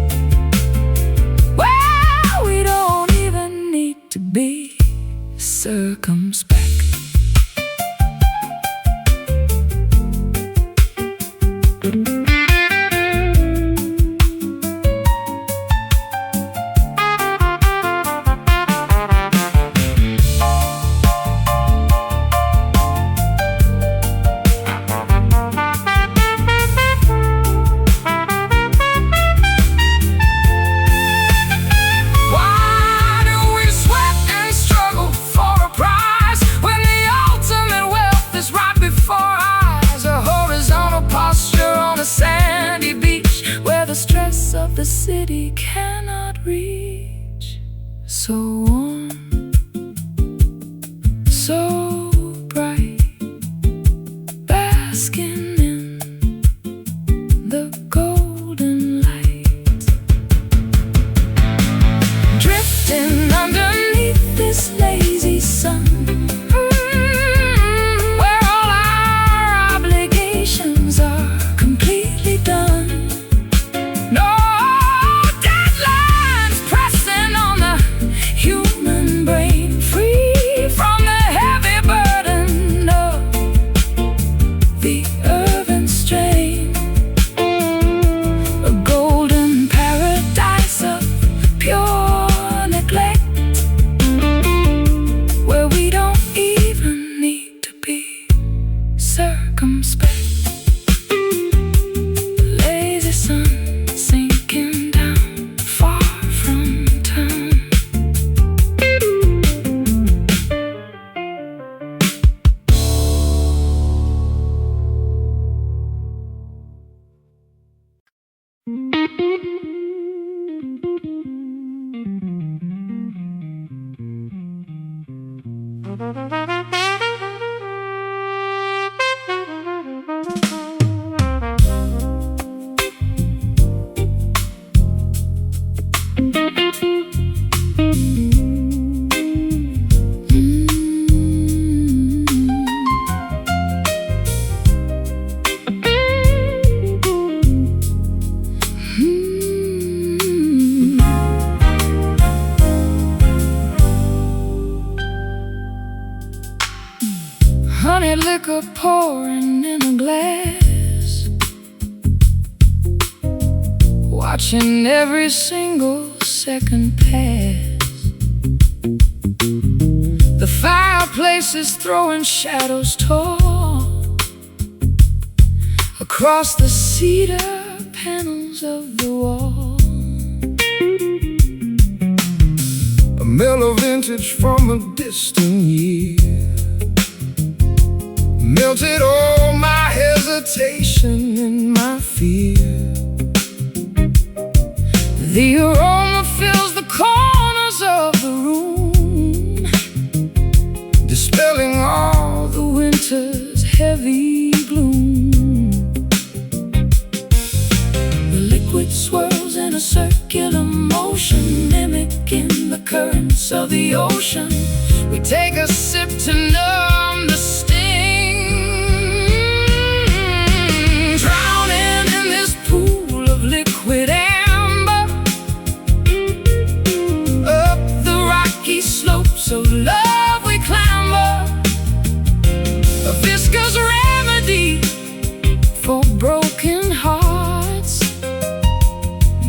where we don't even need to be circumspect. Why do we sweat and struggle for a prize when the ultimate wealth is right before our eyes? A horizontal posture on a sandy beach, where the stress of the city cannot reach. So warm, so bright, basking in the golden light, drifting underneath this lazy sun, where all our obligations are completely done. No deadlines pressing on the human watching every single second pass. The fireplace is throwing shadows tall across the cedar panels of the wall. A mellow vintage from a distant year melted all my hesitation and my fear. The aroma fills the corners of the room, dispelling all the winter's heavy gloom. The liquid swirls in a circular motion, mimicking the currents of the ocean. We take a sip to numb the sting, drowning in this pool of liquid amber, up the rocky slopes of love we clamber, a viscous remedy for broken hearts,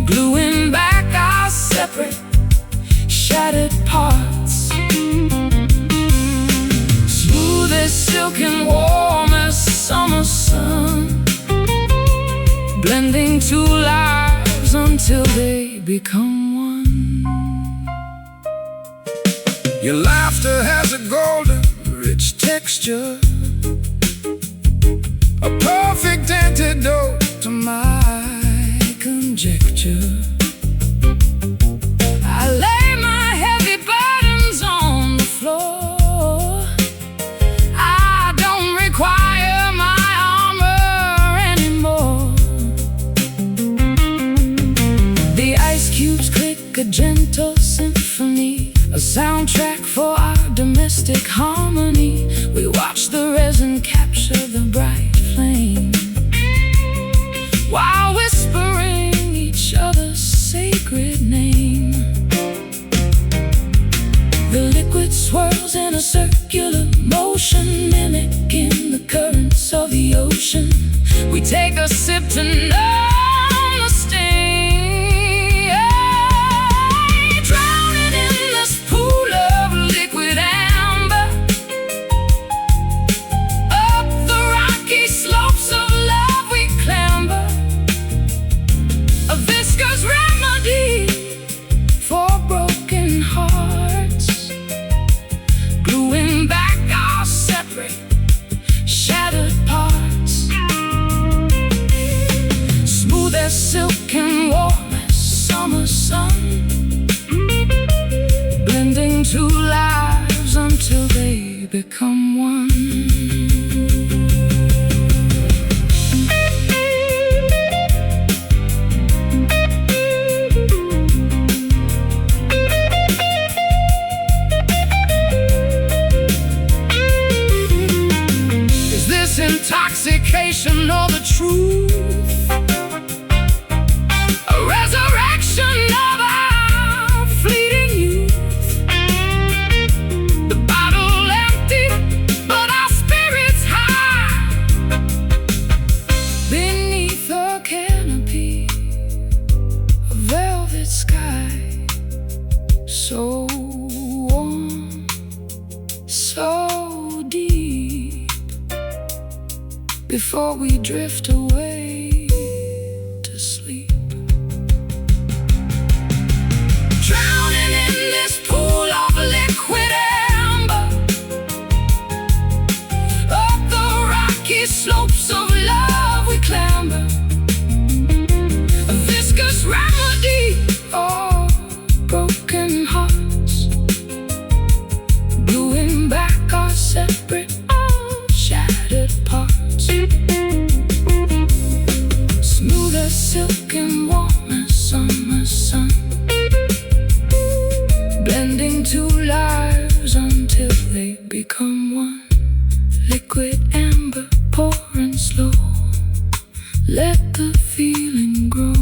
gluing back our separate, shattered parts. Smooth as silk and warm as summer sun, blending two lives until they become one. Your laughter has a golden, rich texture, a perfect antidote to my conjecture. I lay my heavy burdens on the floor. I don't require my armor anymore. The ice cubes click a gentle symphony, a soundtrack for our domestic harmony. We watch the resin capture the bright flame, while whispering each other's sacred name. The liquid swirls in a circular motion, mimicking the currents of the ocean. We take a sip to numb the sting, drowning in this pool of liquid amber, up the rocky slopes of love we clamber, a viscous remedy for broken hearts, gluing back our separate, shattered parts. Smooth as silk and warm as summer sun, blending two lives until they become one. Is this intoxication or the truth? A resurrection of our fleeting youth. The bottle empty, but our spirits high, beneath a canopy, a velvet sky, so warm, so deep, before we drift away to sleep. Drowning in this pool of liquid amber, up the rocky slopes of love we clamber, a viscous remedy for broken hearts, gluing back our separate, shattered parts. Smooth as silk and warm as summer sun, blending two lives until they become one. Liquid amber pouring slow, let the feeling grow.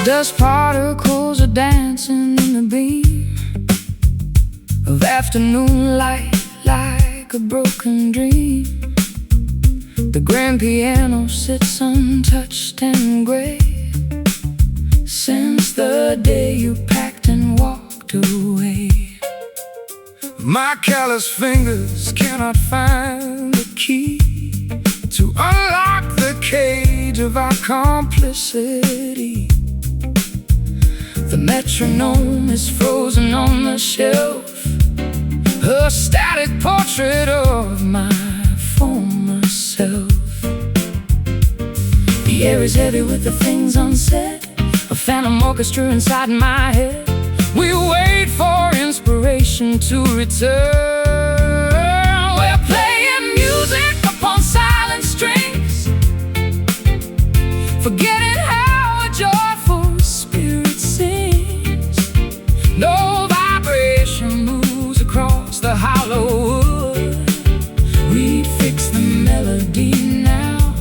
Dust particles are dancing in the beam of afternoon light like a broken dream. The grand piano sits untouched and gray since the day you packed and walked away. My callous fingers cannot find the key to unlock the cage of our complicity. The metronome is frozen on the shelf, a static portrait of my former self. The air is heavy with the things unsaid, a phantom orchestra inside my head. We wait for inspiration to return. We're playing music upon silent strings, forgetting how a joyful spirit sings. No vibration moves across the hollow wood. We'd fix the melody now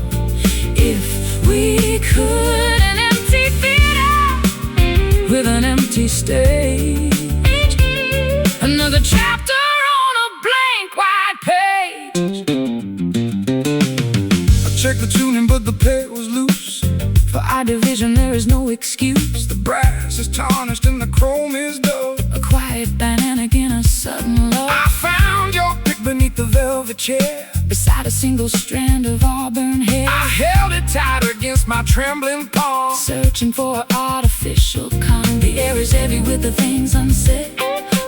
if we could. An empty theater with an empty stage, another chapter on a blank white page. I checked the tuning but the peg was loose. For our division there is no excuse. The brass is tarnished and the chrome is dull. A quiet dynamic in a sudden love. I found your pick beneath the velvet chair, beside a single strand of auburn hair. I held it tight against my trembling palm, searching for artificial calm. The air is heavy with the things unsaid,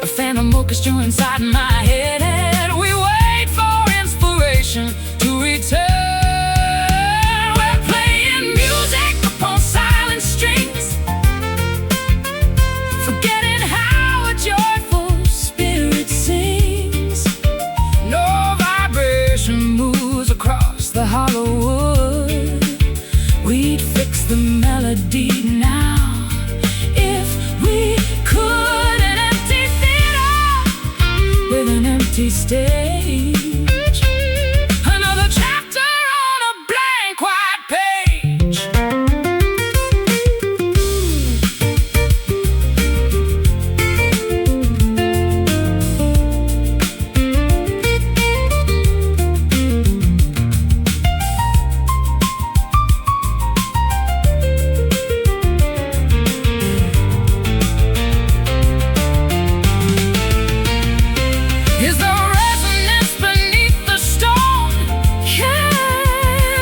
a phantom orchestra inside my head. And we wait for inspiration to return. We're playing music upon silent strings, forgetting how a joyful spirit sings. No vibration moves across the hollow wood. We'd fix the melody now if we could. An empty theater with an empty stage, another chapter on a blank white page. Is the resonance beneath the stone?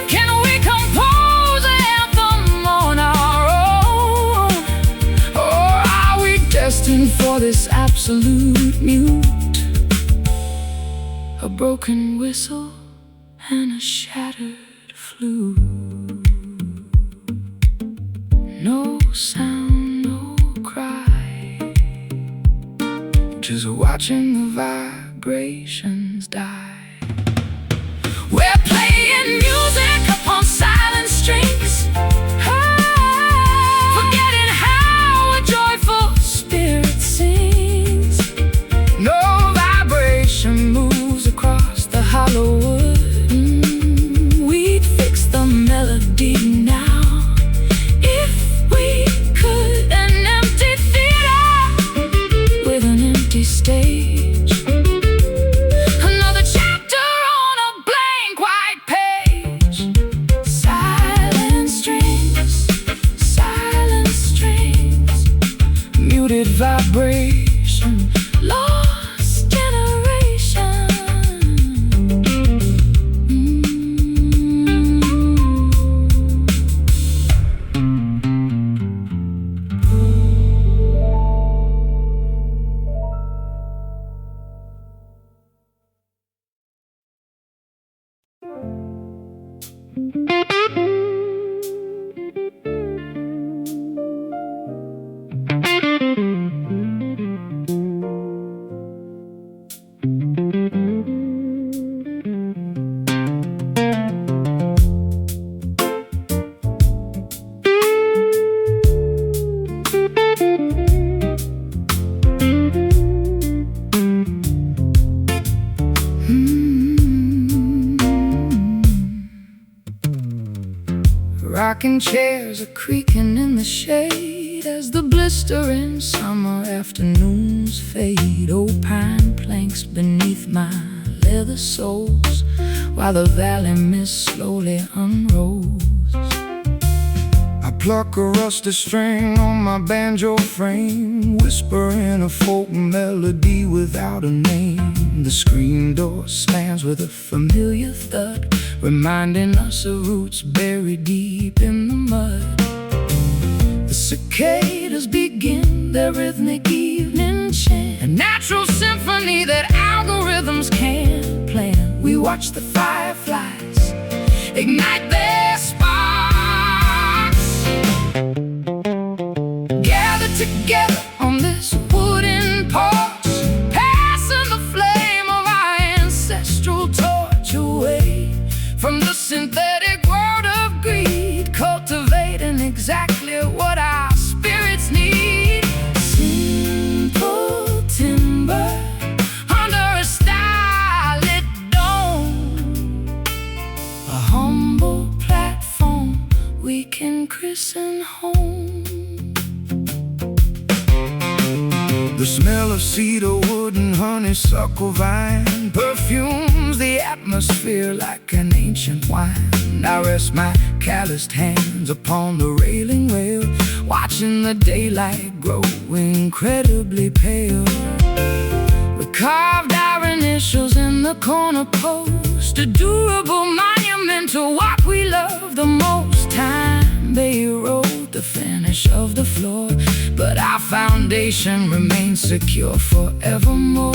Can we compose an anthem on our own? Or are we destined for this absolute mute? A broken whistle and a shattered flute. No sound, no cry, just watching the vibrations die. We're playing music upon silent strings, forgetting how a joyful spirit sings. No vibration moves across the hollow wood. We'd fix the melody now if we could. An empty theater with an empty stage, another chapter Rocking chairs are creaking in the shade as the blistering summer afternoons fade. Old pine planks beneath my leather soles while the valley mist slowly unrolls. I pluck a rusty string on my banjo frame, whispering a folk melody without a name. The screen door slams with a familiar thud, reminding us of roots buried deep in the mud. The cicadas begin their rhythmic evening chant, a natural symphony that algorithms can't plan. We watch the fireflies ignite their sparks, gather together on this wooden porch, passing the flame of our ancestral torch away from the synthetic world of greed, cultivating exactly what our spirits need. Simple timber under a starlit dome, a humble platform we can christen home. The smell of cedar wood and honeysuckle vine perfumes the atmosphere like an ancient wine. I rest my calloused hands upon the railing rail, watching the daylight grow incredibly pale. We carved our initials in the corner post, a durable monument to what we love the most. Time they erode the finish of the floor, but our foundation remains secure forevermore.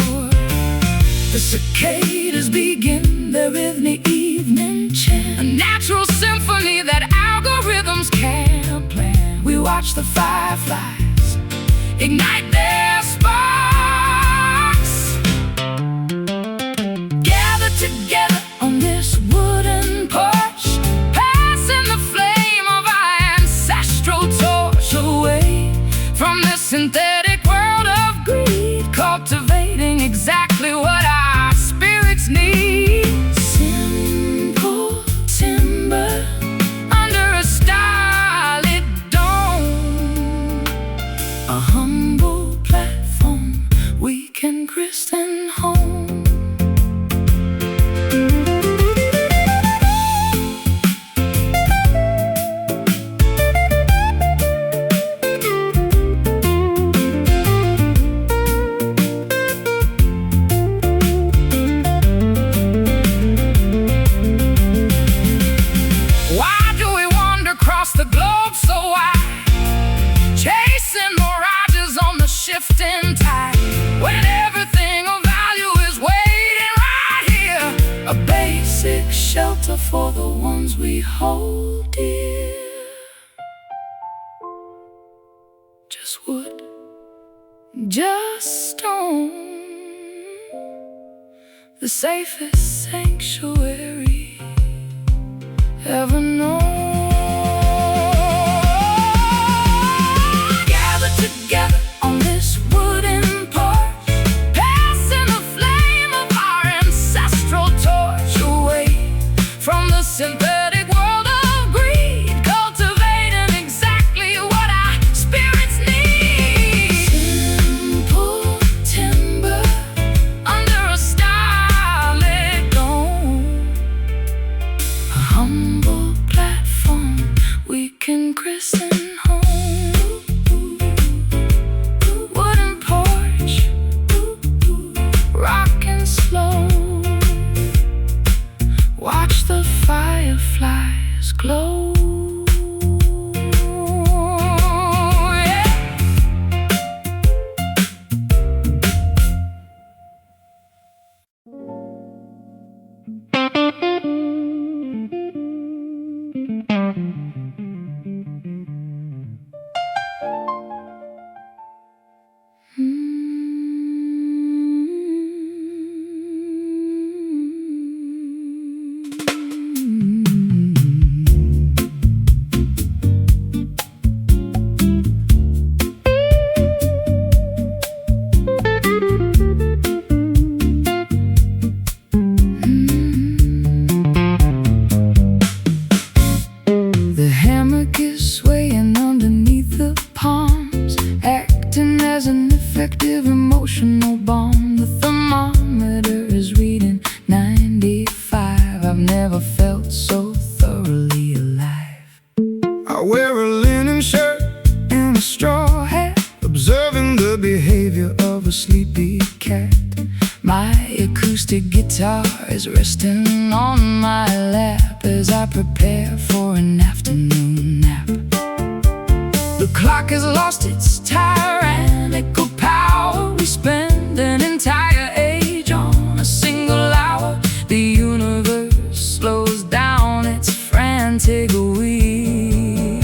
The cicadas begin their rhythmic evening chant, a natural symphony that algorithms can't plan. We watch the fireflies ignite their sparks, gather together on this wooden porch, passing the flame of our ancestral torch away from the synthetic world of greed, cultivating exactly what our spirits need. Simple timber under a starlit dome, a humble platform we can christen home. The globe so wide, chasing mirages on the shifting tide, when everything of value is waiting right here. A basic shelter for the ones we hold dear. Just wood, just stone, the safest sanctuary ever known. Together on this wooden porch, passing the flame of our ancestral torch away from the synthetic world of greed, cultivating exactly what our spirits need. Simple timber under a starlit dome, a humble platform we can christen home. Watch the fireflies glow. Yeah. so thoroughly alive. I wear a linen shirt and a straw hat, observing the behavior of a sleepy cat. My acoustic guitar is resting on my lap as I prepare for an afternoon nap. The clock has lost its tyrannical power. We spend an entire age on a single hour. The universe slows down its frantic wheel,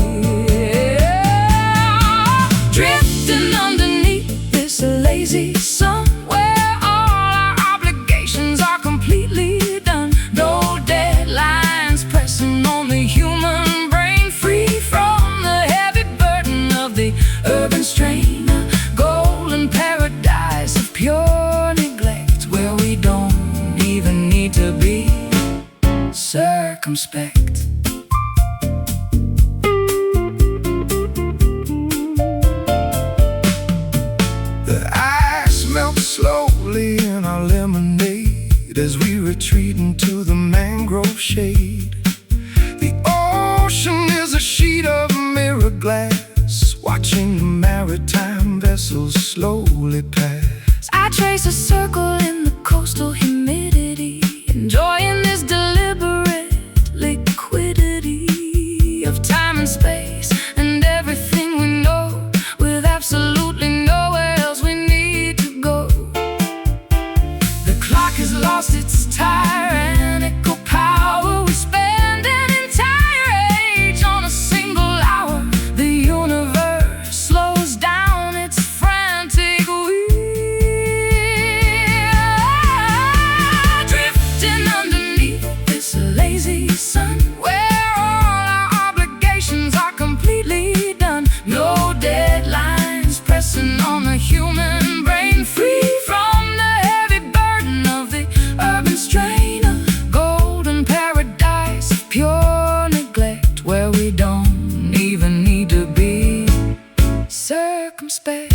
drifting underneath this lazy sun, where all our obligations are completely done. No deadlines pressing on the human brain, free from the heavy burden of the urban strain. A golden paradise of pure neglect, where we don't even need to be circumspect. The ice melts slowly in our lemonade as we retreat into the mangrove shade. The ocean is a sheet of mirror glass, watching the maritime vessels slowly pass. I trace a circle in the coastal humidity, enjoying this deliberate liquidity of time and space and everything we know, with absolutely nowhere else we need to go. The clock has lost its tyrannical power. We spend an entire age on a single hour. The universe slows down its frantic wheel, drifting underneath this lazy sun, where all our obligations are completely done. No deadlines pressing on the human brain, free from the heavy burden of the urban strain. A golden paradise of pure neglect, where we don't even need to be circumspect.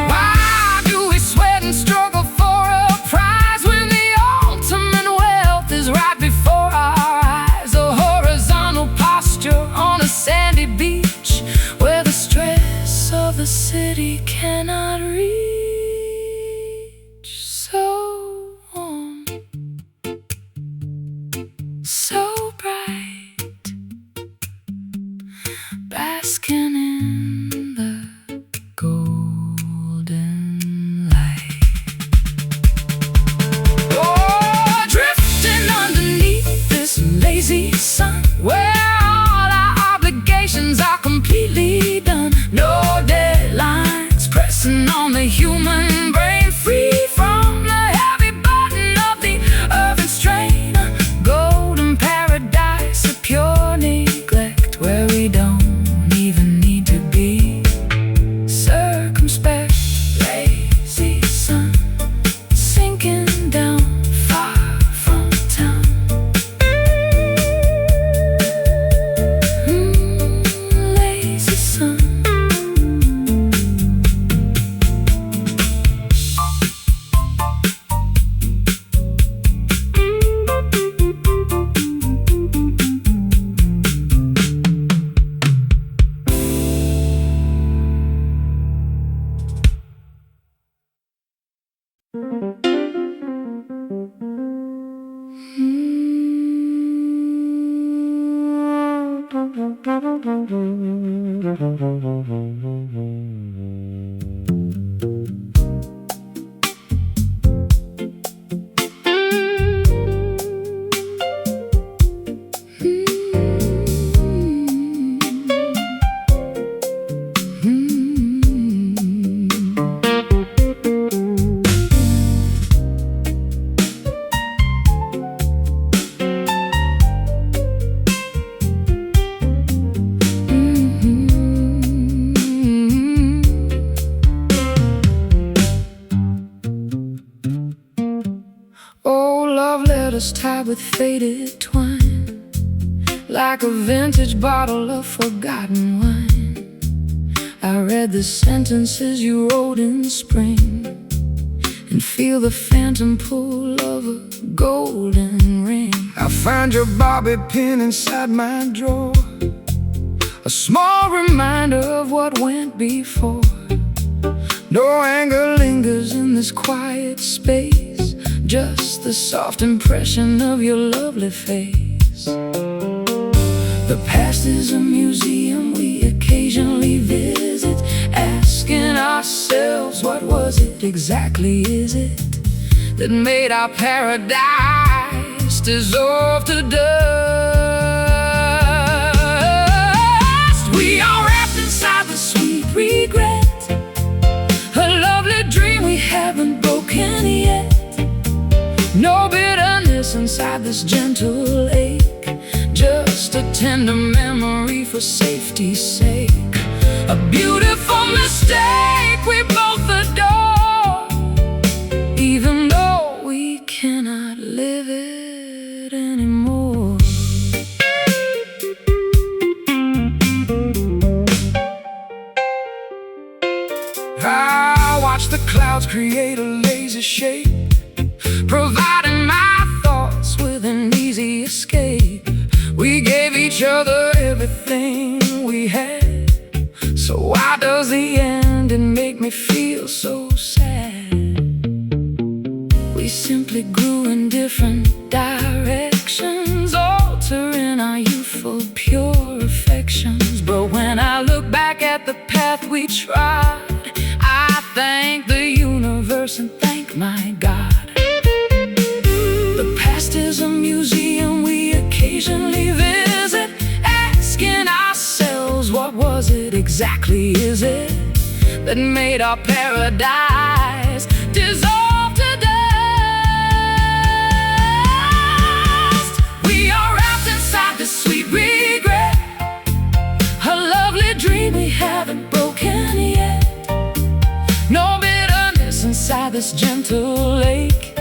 Why do we sweat and struggle for a prize when the ultimate wealth is right before our eyes? A horizontal posture on a sandy beach, where the stress of the city cannot reach. So warm, so bright, basking in the golden light. Oh, drifting underneath this lazy sun, where all our obligations are completely done. No deadlines pressing on the human brain, free from the heavy burden of the urban strain. A golden paradise of pure neglect, where we don't even need to be circumspect. Lazy sun sinking down far from town. Lazy sun. tied with faded twine, like a vintage bottle of forgotten wine. I read the sentences you wrote in spring, and feel the phantom pull of a golden ring. I find your bobby pin inside my drawer, a small reminder of what went before. No anger lingers in this quiet space, just the soft impression of your lovely face. The past is a museum we occasionally visit, asking ourselves, what was it exactly, is it, that made our paradise dissolve to dust? We are wrapped inside the sweet regret, a lovely dream we haven't broken yet. No bitterness inside this gentle ache, just a tender memory for safety's sake. A beautiful mistake we both adore, even though we cannot live it anymore. I watch the clouds create a lazy shape, providing my thoughts with an easy escape. We gave each other everything we had, so why does the ending make me feel so sad? We simply grew in different directions, altering our youthful pure affections. But when I look back at the path we trod, I thank the universe and thank my God. The past is a museum we occasionally visit, asking ourselves, what was it exactly, is it, that made our paradise dissolve to dust? We are wrapped inside this sweet regret, a lovely dream we haven't broken yet. No bitterness inside this gentle lake,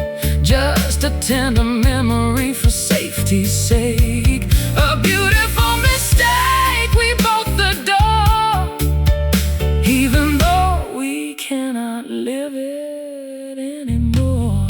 just a tender memory for safety's sake. A beautiful mistake we both adore, even though we cannot live it anymore.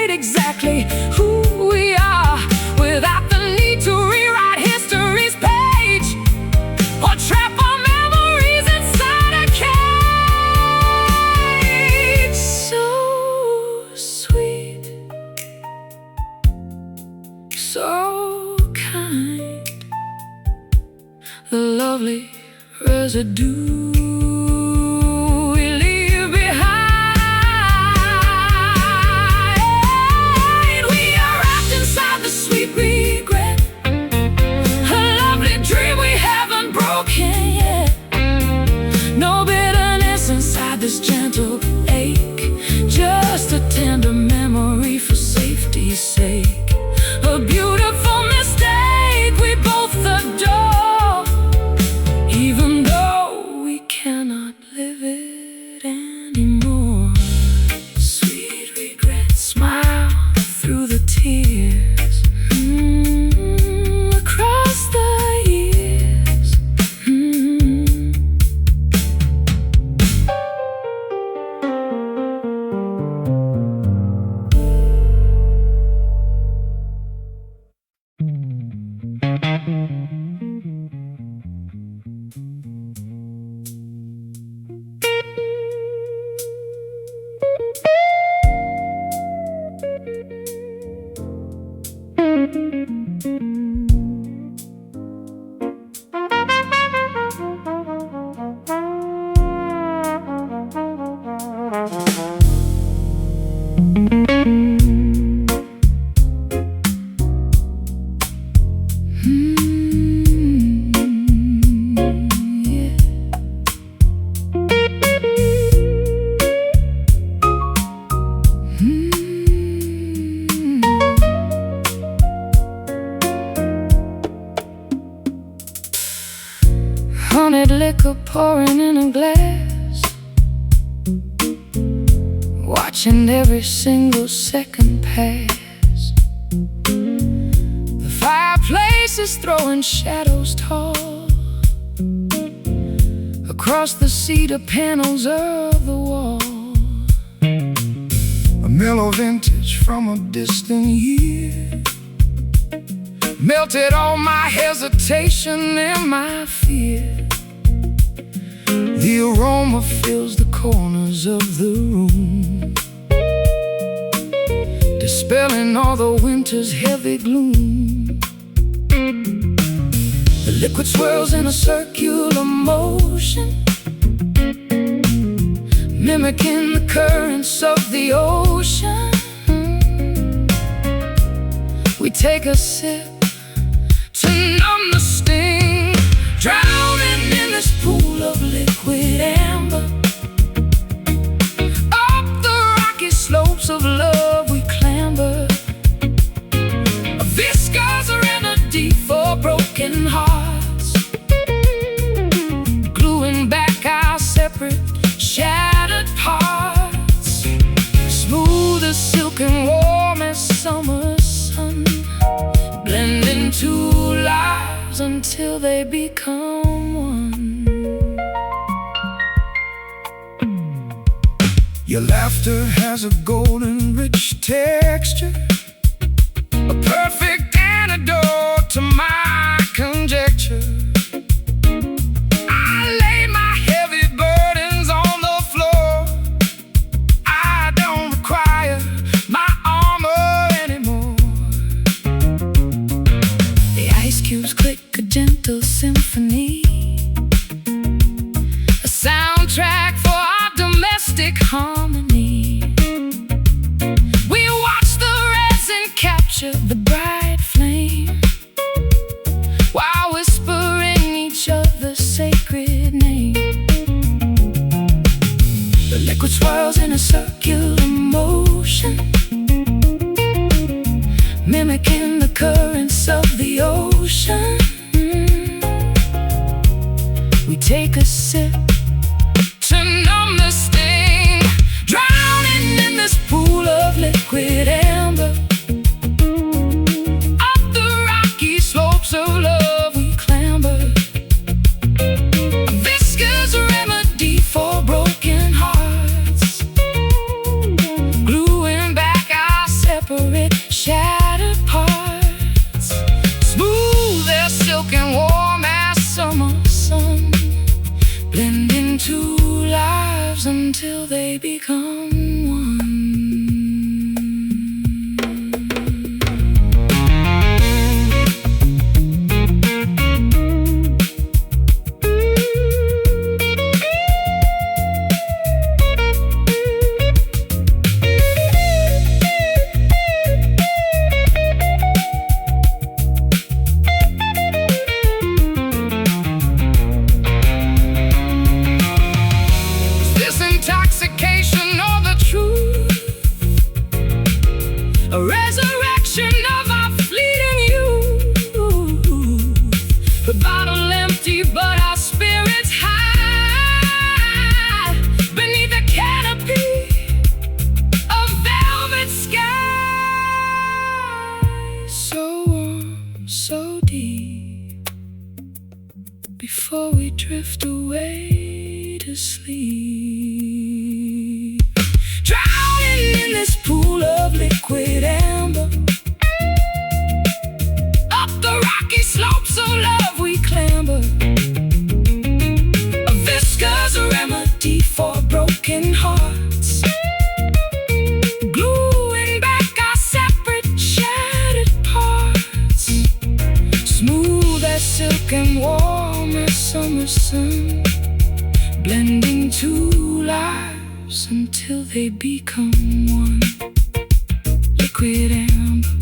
Exactly who we are, without the need to rewrite history's page, or trap our memories inside a cage. So sweet, so kind, the lovely residue this gentle ache, just a tender memory for safety's sake. A beautiful mistake we both adore, even though we the glass, watching every single second pass. The fireplace is throwing shadows tall across the cedar panels of the wall. A mellow vintage from a distant year melted all my hesitation and my fear. The aroma fills the corners of the room, dispelling all the winter's heavy gloom. The liquid swirls in a circular motion, mimicking the currents of the ocean. We take a sip to numb the sting, drowning in this pool of liquid amber. Up the rocky slopes of love we clamber, a viscous remedy for broken hearts, gluing back our separate shattered parts. Smooth as silk and warm as summer sun, blending two lives until they become one. Your laughter has a golden rich texture, a perfect antidote to my conjecture. I lay my heavy burdens on the floor. I don't require my armor anymore. The ice cubes click a gentle symphony, a soundtrack for our domestic harmony. We watch the resin capture the bright flame, while whispering each other's sacred name. The liquid swirls in a circular motion, mimicking the currents of the ocean. We take a sip to numb the sting, drowning in this pool of liquid amber. Up the rocky slopes of love we clamber, a viscous remedy for broken hearts, gluing back our separate shattered parts. Smooth as silk and warm as summer sun, blending two lives until they become one. Intoxication or the truth, a resurrection of our fleeting youth. The bottle empty but our spirits high, beneath a canopy of velvet sky. So warm, so deep, before we drift away to sleep. Drowning in this pool of liquid amber, up the rocky slopes of love we clamber, a viscous remedy for broken hearts, gluing back our separate shattered parts. Smooth as silk and warm as summer sun, blending two lives until they become one. Liquid amber.